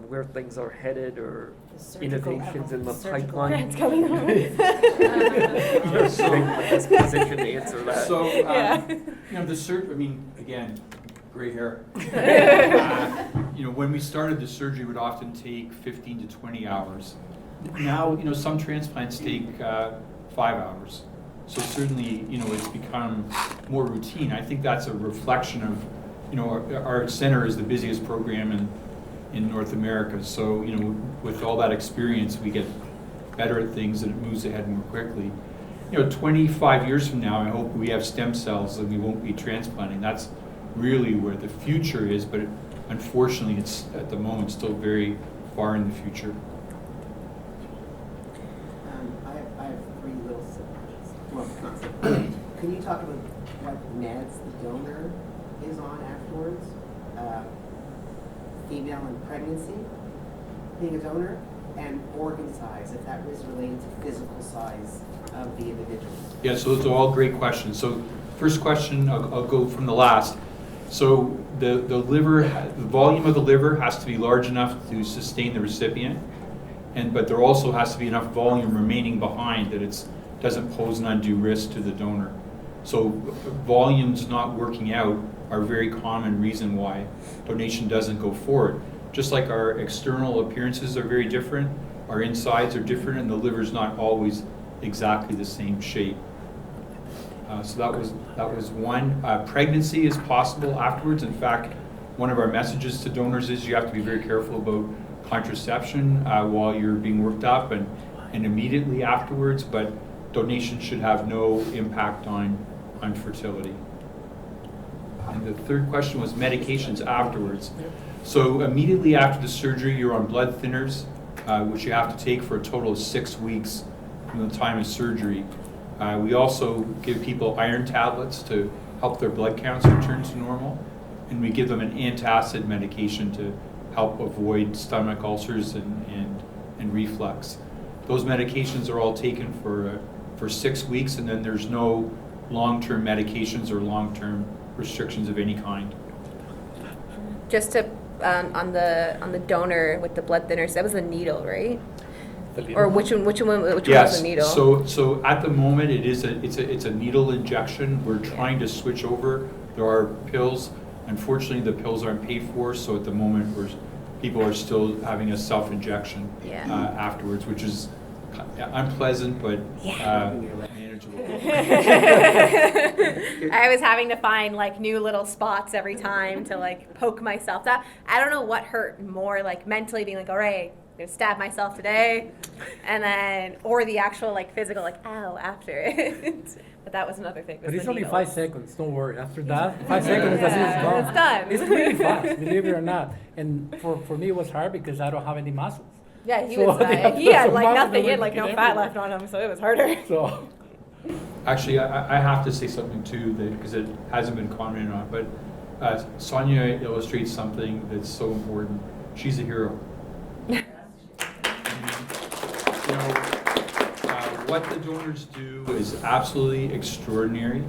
where things are headed, or innovations in the surgical pipeline. Grant's coming home. You're in the best position to answer that. So, Yeah. you know, I mean, again, gray hair. You know, when we started, the surgery would often take 15 to 20 hours. Now, you know, some transplants take 5 hours. So certainly, you know, it's become more routine. I think that's a reflection of, you know, our center is the busiest program in North America. So, you know, with all that experience, we get better at things and it moves ahead more quickly. You know, 25 years from now, I hope we have stem cells and we won't be transplanting. That's really where the future is, but unfortunately, it's at the moment still very far in the future. I have 3 little siblings. Well, not siblings. Can you talk about what meds the donor is on afterwards? Female in pregnancy, being a donor, and organ size, if that was related to physical size of the individual. Yeah, so those are all great questions. So first question, I'll go from the last. So the liver, the volume of the liver has to be large enough to sustain the recipient, but there also has to be enough volume remaining behind that it doesn't pose an undue risk to the donor. So volumes not working out are a very common reason why donation doesn't go forward. Just like our external appearances are very different, our insides are different, and the liver's not always exactly the same shape. So that was one. Pregnancy is possible afterwards. In fact, one of our messages to donors is you have to be very careful about contraception while you're being worked up and immediately afterwards, but donation should have no impact on fertility. And the third question was medications afterwards. So immediately after the surgery, you're on blood thinners, which you have to take for a total of 6 weeks from the time of surgery. We also give people iron tablets to help their blood counts return to normal. And we give them an antacid medication to help avoid stomach ulcers and reflux. Those medications are all taken for 6 weeks, and then there's no long-term medications or long-term restrictions of any kind. Just to on the donor with the blood thinners, that was a needle, right? Or which one was the needle? So at the moment it's a needle injection. We're trying to switch over. There are pills. Unfortunately, the pills aren't paid for, so at the moment people are still having a self-injection afterwards, which is unpleasant but manageable. manageable. I was having to find like new little spots every time to like poke myself. That I don't know what hurt more, like mentally being like, all right, I'm gonna stab myself today, and then or the actual like physical like ow after it. But that was another thing. But was it's the only needles. 5 seconds. Don't worry. After that, 5 seconds, that's it, it's gone. It's done. It's really fast, believe it or not. And for me, it was hard because I don't have any muscles. Yeah, he So was. they have He had some like muscles nothing. that He had were like no getting fat everywhere. left on him, so it was harder. So Actually, I have to say something too, because it hasn't been commented on, but Sonia illustrates something that's so important. She's a hero. What the donors do is absolutely extraordinary.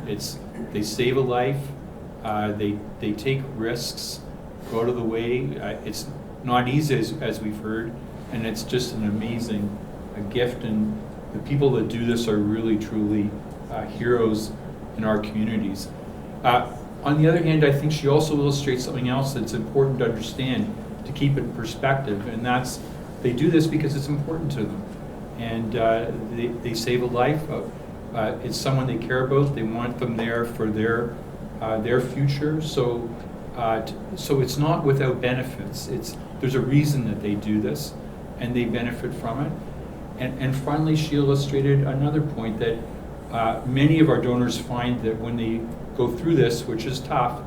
They save a life, they take risks, go out of the way. It's not easy as we've heard, and it's just an amazing gift. And the people that do this are really truly heroes in our communities. On the other hand, I think she also illustrates something else that's important to understand, to keep it in perspective, and that's they do this because it's important to them. And they save a life. It's someone they care about. They want them there for their future. So it's not without benefits. There's a reason that they do this, and they benefit from it. And finally, she illustrated another point that many of our donors find that when they go through this, which is tough,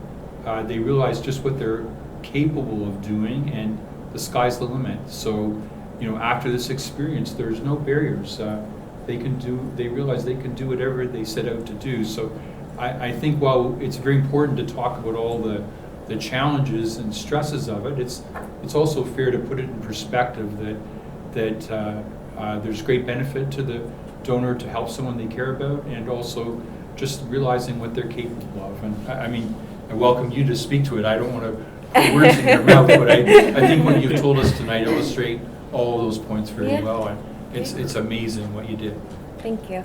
they realize just what they're capable of doing, and the sky's the limit. So, after this experience, there's no barriers. They realize they can do whatever they set out to do. So I think while it's very important to talk about all the challenges and stresses of it, it's also fair to put it in perspective that there's great benefit to the donor to help someone they care about, and also just realizing what they're capable of. And I welcome you to speak to it. I don't want to put words in your mouth, but I think what you've told us tonight illustrate all those points very well, and it's amazing what you did. Thank you.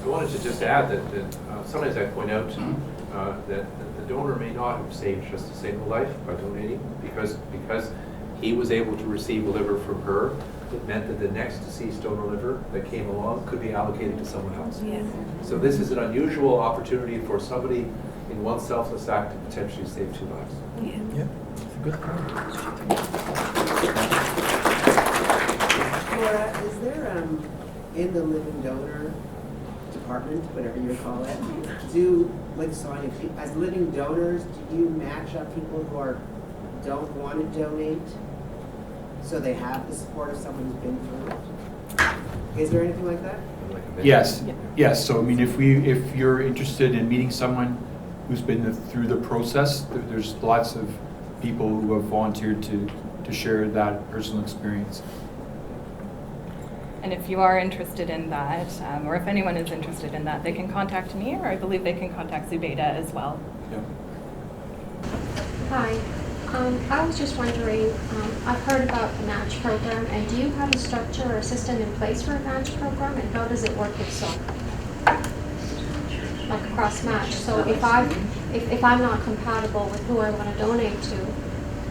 I wanted to just add that sometimes I point out that the donor may not have saved just a single life by donating, because he was able to receive a liver from her. It meant that the next deceased donor liver that came along could be allocated to someone else. Yeah. So this is an unusual opportunity for somebody in one selfless act to potentially save 2 lives. yeah, it's a good point. Laura, is there, in the living donor department, whatever you call it, like Sonia, as living donors, do you match up people who don't want to donate so they have the support of someone who's been through it? Is there anything like that? Yes. So if you're interested in meeting someone who's been through the process, there's lots of people who have volunteered to share that personal experience. And if you are interested in that, or if anyone is interested in that, they can contact me, or I believe they can contact Zubeda as well. Yeah. Hi. I was just wondering, I've heard about the match program, and do you have a structure or a system in place for a match program, and how does it work if so? Like a cross match. So if I'm not compatible with who I want to donate to,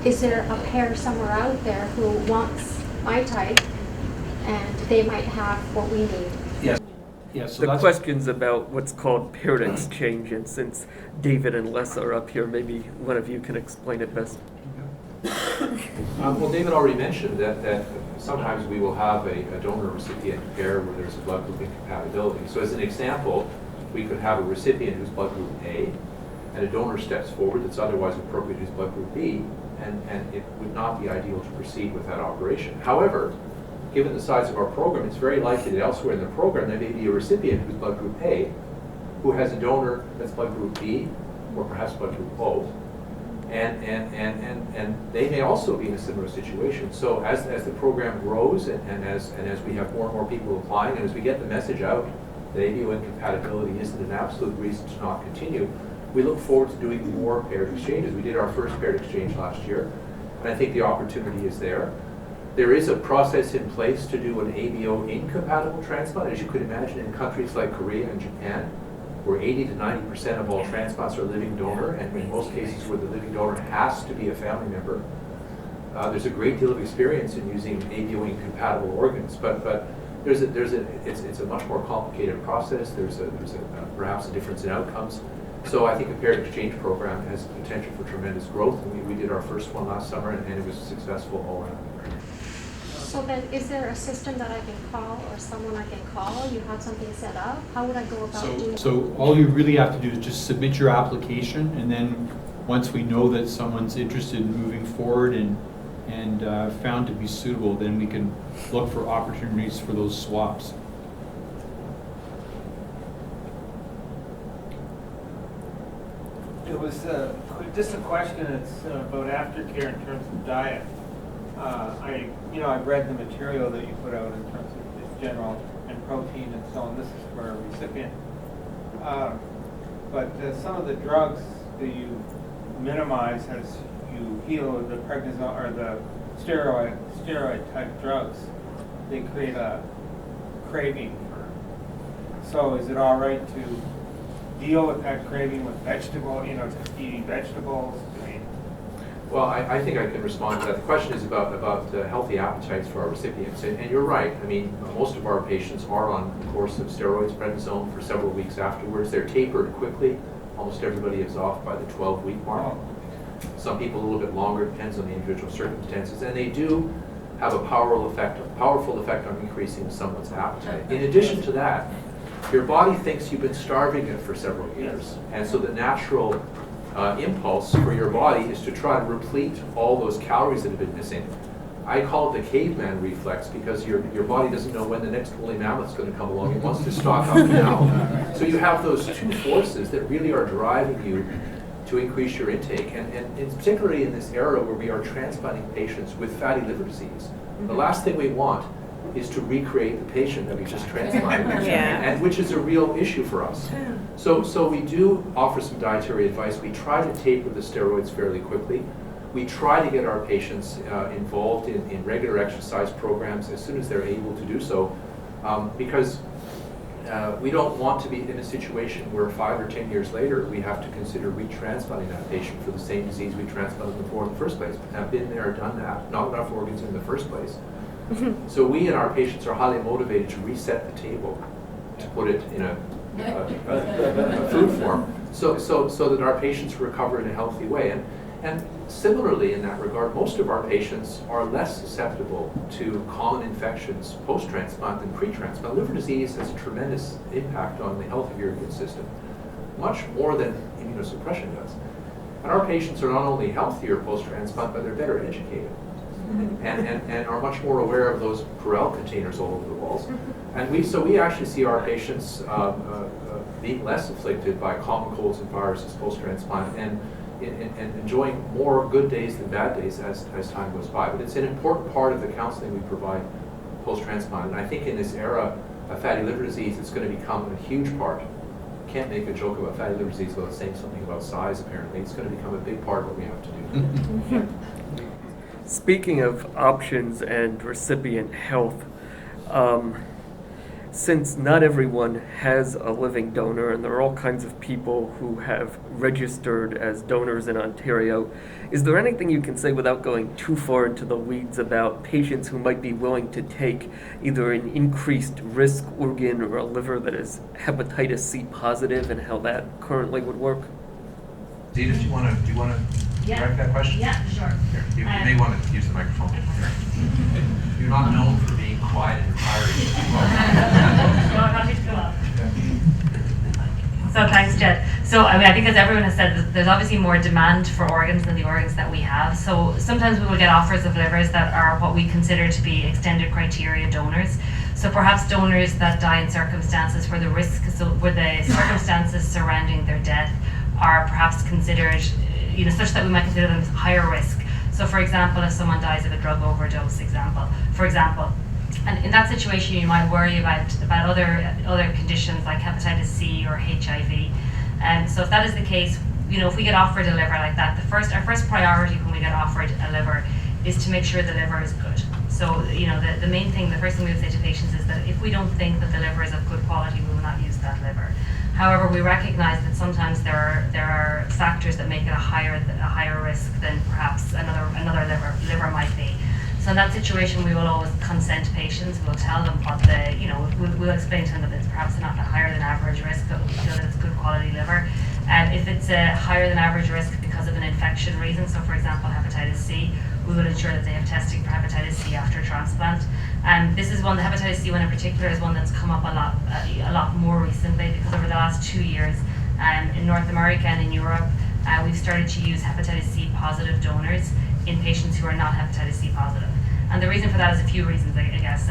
is there a pair somewhere out there who wants my type, and they might have what we need? Yes. Yeah, so The that's question's about what's called paired exchange, and since David and Les are up here, maybe one of you can explain it best. Well, David already mentioned that sometimes we will have a donor-recipient pair where there's a blood group incompatibility. So as an example, we could have a recipient who's blood group A, and a donor steps forward that's otherwise appropriate who's blood group B, and it would not be ideal to proceed with that operation. However, given the size of our program, it's very likely that elsewhere in the program there may be a recipient who's blood group A who has a donor that's blood group B, or perhaps blood group O, and they may also be in a similar situation. So as the program grows and as we have more and more people applying, and as we get the message out that ABO incompatibility isn't an absolute reason to not continue, we look forward to doing more paired exchanges. We did our first paired exchange last year, and I think the opportunity is there. There is a process in place to do an ABO incompatible transplant, as you could imagine, in countries like Korea and Japan, where 80 to 90% of all transplants are living donor, and in most cases where the living donor has to be a family member. There's a great deal of experience in using ABO incompatible organs, but it's a much more complicated process. There's perhaps a difference in outcomes. So I think a paired exchange program has potential for tremendous growth. We did our first one last summer, and it was successful all around. So then, is there a system that I can call or someone I can call? You have something set up? How would I go about doing that? So all you really have to do is just submit your application, and then once we know that someone's interested in moving forward and found to be suitable, then we can look for opportunities for those swaps. It was just a question. It's about aftercare in terms of diet. I've read the material that you put out in terms of just general and protein and so on. This is for a recipient. But some of the drugs that you minimize as you heal, the prednisone or the steroid type drugs, they create a craving for. So is it all right to deal with that craving with eating vegetables? Well, I think I can respond to that. The question is about healthy appetites for our recipients. And you're right. I mean, most of our patients are on a course of steroids, prednisone, for several weeks afterwards. They're tapered quickly. Almost everybody is off by the 12-week mark. Some people a little bit longer, depends on the individual circumstances. And they do have a powerful effect on increasing someone's appetite. In addition to that, your body thinks you've been starving it for several years. And so the natural impulse for your body is to try to replete all those calories that have been missing. I call it the caveman reflex because your body doesn't know when the next woolly mammoth's going to come along. It wants to stock up now. So you have those two forces that really are driving you to increase your intake. And particularly in this era where we are transplanting patients with fatty liver disease, the last thing we want is to recreate the patient that we just transplanted, and which is a real issue for us. So we do offer some dietary advice. We try to taper the steroids fairly quickly. We try to get our patients involved in regular exercise programs as soon as they're able to do so, because we don't want to be in a situation where 5 or 10 years later we have to consider retransplanting that patient for the same disease we transplanted them for in the first place. I've been there, done that, not enough organs in the first place. So we and our patients are highly motivated to reset the table, to put it in a food form, so that our patients recover in a healthy way. And similarly in that regard, most of our patients are less susceptible to common infections post-transplant than pre-transplant. Liver disease has a tremendous impact on the health of your immune system, much more than immunosuppression does. And our patients are not only healthier post-transplant, but they're better educated. And are much more aware of those Purell containers all over the walls. And we actually see our patients being less afflicted by common colds and viruses post-transplant and enjoying more good days than bad days as time goes by. But it's an important part of the counseling we provide post-transplant. And I think in this era of fatty liver disease, it's going to become a huge part. Can't make a joke about fatty liver disease without saying something about size, apparently. It's going to become a big part of what we have to do. Speaking of options and recipient health, since not everyone has a living donor, and there are all kinds of people who have registered as donors in Ontario, is there anything you can say without going too far into the weeds about patients who might be willing to take either an increased risk organ or a liver that is hepatitis C positive and how that currently would work? Dina, do you want to direct that question? Yeah, sure. Here, you may want to use the microphone. You're not known for being quiet and tired. Well, not to go up. So thanks, Jed. So I think as everyone has said, there's obviously more demand for organs than the organs that we have. So sometimes we will get offers of livers that are what we consider to be extended criteria donors. So perhaps donors that die in circumstances where the circumstances surrounding their death are perhaps considered, such that we might consider them higher risk. So for example, if someone dies of a drug overdose, for example, and in that situation you might worry about other conditions like hepatitis C or HIV. And so if that is the case, if we get offered a liver like that, our first priority when we get offered a liver is to make sure the liver is good. So the main thing, the first thing we would say to patients is that if we don't think that the liver is of good quality, we will not use that liver. However, we recognize that sometimes there are factors that make it a higher risk than perhaps another liver might be. So in that situation, we will always consent patients. We'll tell them what we'll explain to them that it's perhaps not a higher than average risk, but we feel that it's good quality liver. And if it's a higher than average risk because of an infection reason, so for example, hepatitis C, we will ensure that they have testing for hepatitis C after transplant. And this is one, the hepatitis C one in particular, is one that's come up a lot more recently, because over the last 2 years, in North America and in Europe, we've started to use hepatitis C positive donors in patients who are not hepatitis C positive. And the reason for that is a few reasons, I guess.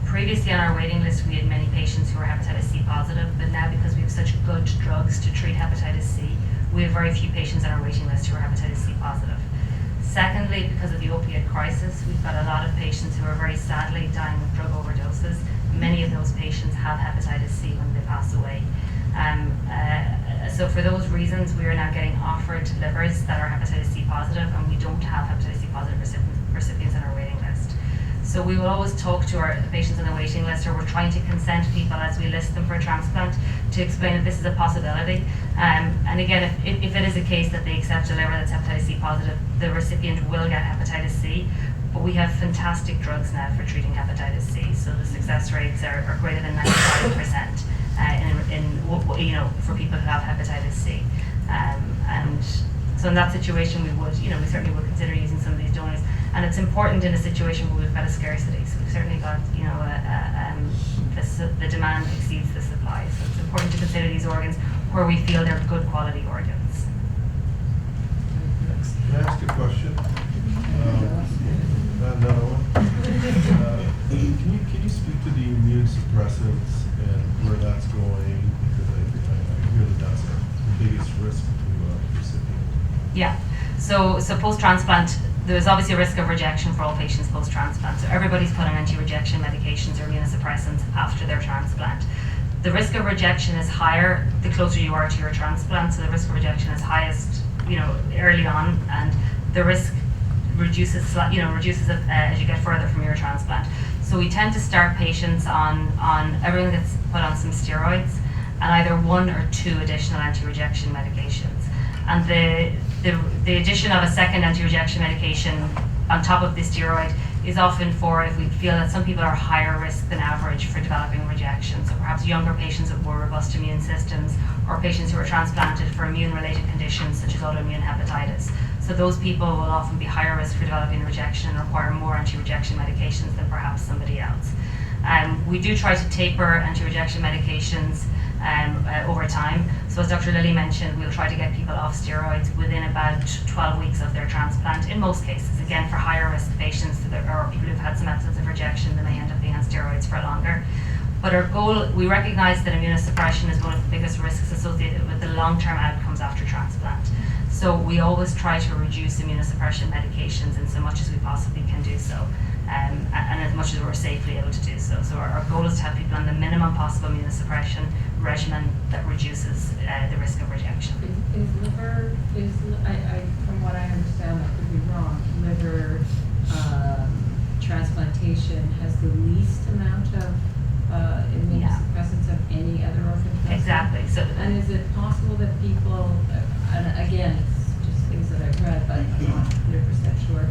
Previously on our waiting list, we had many patients who were hepatitis C positive, but now because we have such good drugs to treat hepatitis C, we have very few patients on our waiting list who are hepatitis C positive. Secondly, because of the opiate crisis, we've got a lot of patients who are very sadly dying of drug overdoses. Many of those patients have hepatitis C when they pass away. So for those reasons, we are now getting offered livers that are hepatitis C positive, and we don't have hepatitis C positive recipients on our waiting list. So we will always talk to our patients on the waiting list, or we're trying to consent people as we list them for transplant to explain that this is a possibility. And again, if it is a case that they accept a liver that's hepatitis C positive, the recipient will get hepatitis C. But we have fantastic drugs now for treating hepatitis C, so the success rates are greater than 95% for people who have hepatitis C. And so in that situation, we certainly would consider using some of these donors. And it's important in a situation where we've got a scarcity. So we've certainly got, the demand exceeds the supply. So it's important to consider these organs where we feel they're good quality organs. Can I ask a question? Another one. Can you speak to the immune suppressants and where that's going? Because I hear that that's the biggest risk to the recipient. Yeah. So post-transplant, there's obviously a risk of rejection for all patients post-transplant. So everybody's put on anti-rejection medications or immunosuppressants after their transplant. The risk of rejection is higher the closer you are to your transplant. So the risk of rejection is highest, early on, and the risk reduces as you get further from your transplant. So we tend to start patients on everyone gets put on some steroids and either 1 or 2 additional anti-rejection medications. And the addition of a second anti-rejection medication on top of the steroid is often for if we feel that some people are higher risk than average for developing rejection. So perhaps younger patients with more robust immune systems, or patients who are transplanted for immune-related conditions such as autoimmune hepatitis. So those people will often be higher risk for developing rejection and require more anti-rejection medications than perhaps somebody else. We do try to taper anti-rejection medications over time. So as Dr. Lilly mentioned, we'll try to get people off steroids within about 12 weeks of their transplant in most cases. Again, for higher risk patients or people who've had some episodes of rejection, they may end up being on steroids for longer. But our goal, we recognize that immunosuppression is one of the biggest risks associated with the long-term outcomes after transplant. So we always try to reduce immunosuppression medications in so much as we possibly can do so, and as much as we're safely able to do so. So our goal is to have people on the minimum possible immunosuppression regimen that reduces the risk of rejection. From what I understand, I could be wrong, liver transplantation has the least amount of immunosuppressants of any other organ transplant? Exactly. And is it possible that people, and again, it's just things that I've read, but I'm not 100% sure,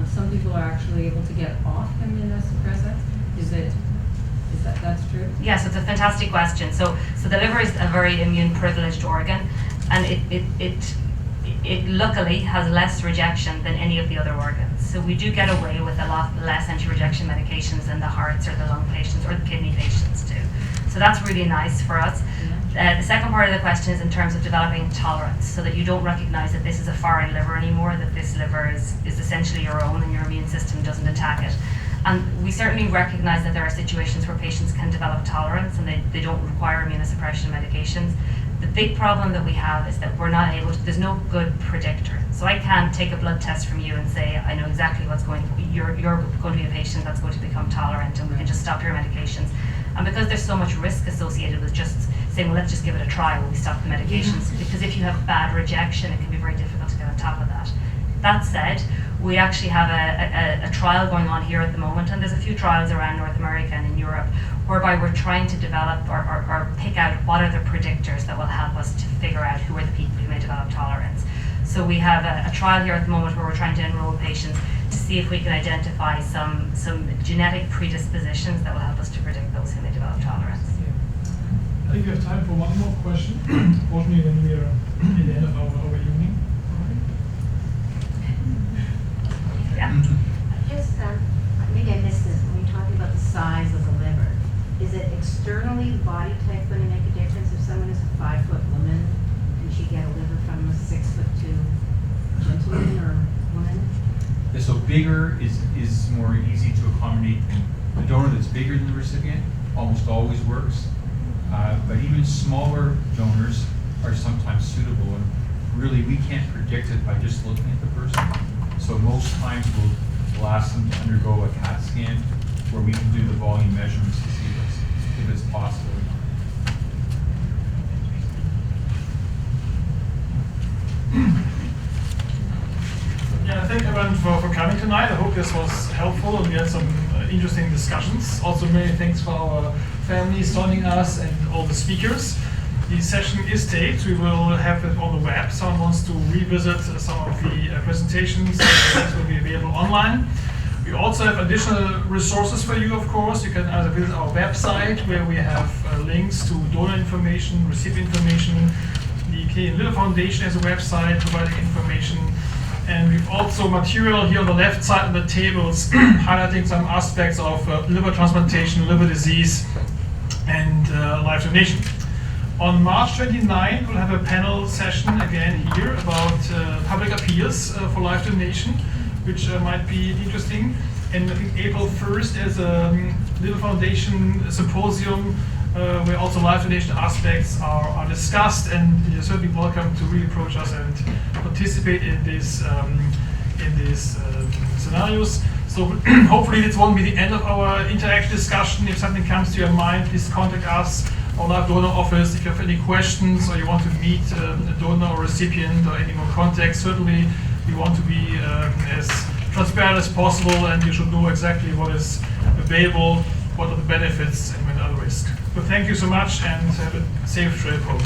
some people are actually able to get off immunosuppressants? That's true? Yes, it's a fantastic question. So the liver is a very immune privileged organ, and it luckily has less rejection than any of the other organs. So we do get away with a lot less anti-rejection medications than the hearts or the lung patients or the kidney patients do. So that's really nice for us. The second part of the question is in terms of developing tolerance, so that you don't recognize that this is a foreign liver anymore, that this liver is essentially your own and your immune system doesn't attack it. And we certainly recognize that there are situations where patients can develop tolerance and they don't require immunosuppression medications. The big problem that we have is that we're not able to, there's no good predictor. So I can't take a blood test from you and say, I know exactly what's going to, you're going to be a patient that's going to become tolerant and we can just stop your medications. And because there's so much risk associated with just saying, well, let's just give it a try when we stop the medications, because if you have bad rejection, it can be very difficult to get on top of that. That said, we actually have a trial going on here at the moment, and there's a few trials around North America and in Europe, whereby we're trying to develop or pick out what are the predictors that will help us to figure out who are the people who may develop tolerance. So we have a trial here at the moment where we're trying to enroll patients to see if we can identify some genetic predispositions that will help us to predict those who may develop tolerance. I think we have time for one more question. Fortunately, then we are at the end of our evening. Yeah. Just, maybe I missed this, when you're talking about the size of the liver, is it externally body type going to make a difference? If someone is a 5-foot woman, can she get a liver from a 6'2" gentleman or woman? Yeah, so bigger is more easy to accommodate. The donor that's bigger than the recipient almost always works. But even smaller donors are sometimes suitable, and really we can't predict it by just looking at the person. So most times we'll ask them to undergo a CAT scan where we can do the volume measurements to see if it's possible or not. Yeah, thank everyone for coming tonight. I hope this was helpful and we had some interesting discussions. Also, many thanks for our families joining us and all the speakers. The session is taped. We will have it on the web. Someone wants to revisit some of the presentations that will be available online. We also have additional resources for you, of course. You can either visit our website where we have links to donor information, recipient information. The Canadian Liver Foundation has a website providing information. And we've also material here on the left side of the tables highlighting some aspects of liver transplantation, liver disease, and life donation. On March 29, we'll have a panel session again here about public appeals for life donation, which might be interesting. And I think April 1st, there's a Liver Foundation symposium where also life donation aspects are discussed, and you're certainly welcome to really approach us and participate in these scenarios. So hopefully this won't be the end of our interactive discussion. If something comes to your mind, please contact us, our live donor office. If you have any questions or you want to meet a donor or recipient or any more context, certainly we want to be as transparent as possible, and you should know exactly what is available, what are the benefits and what are the risks. So thank you so much, and have a safe trip home.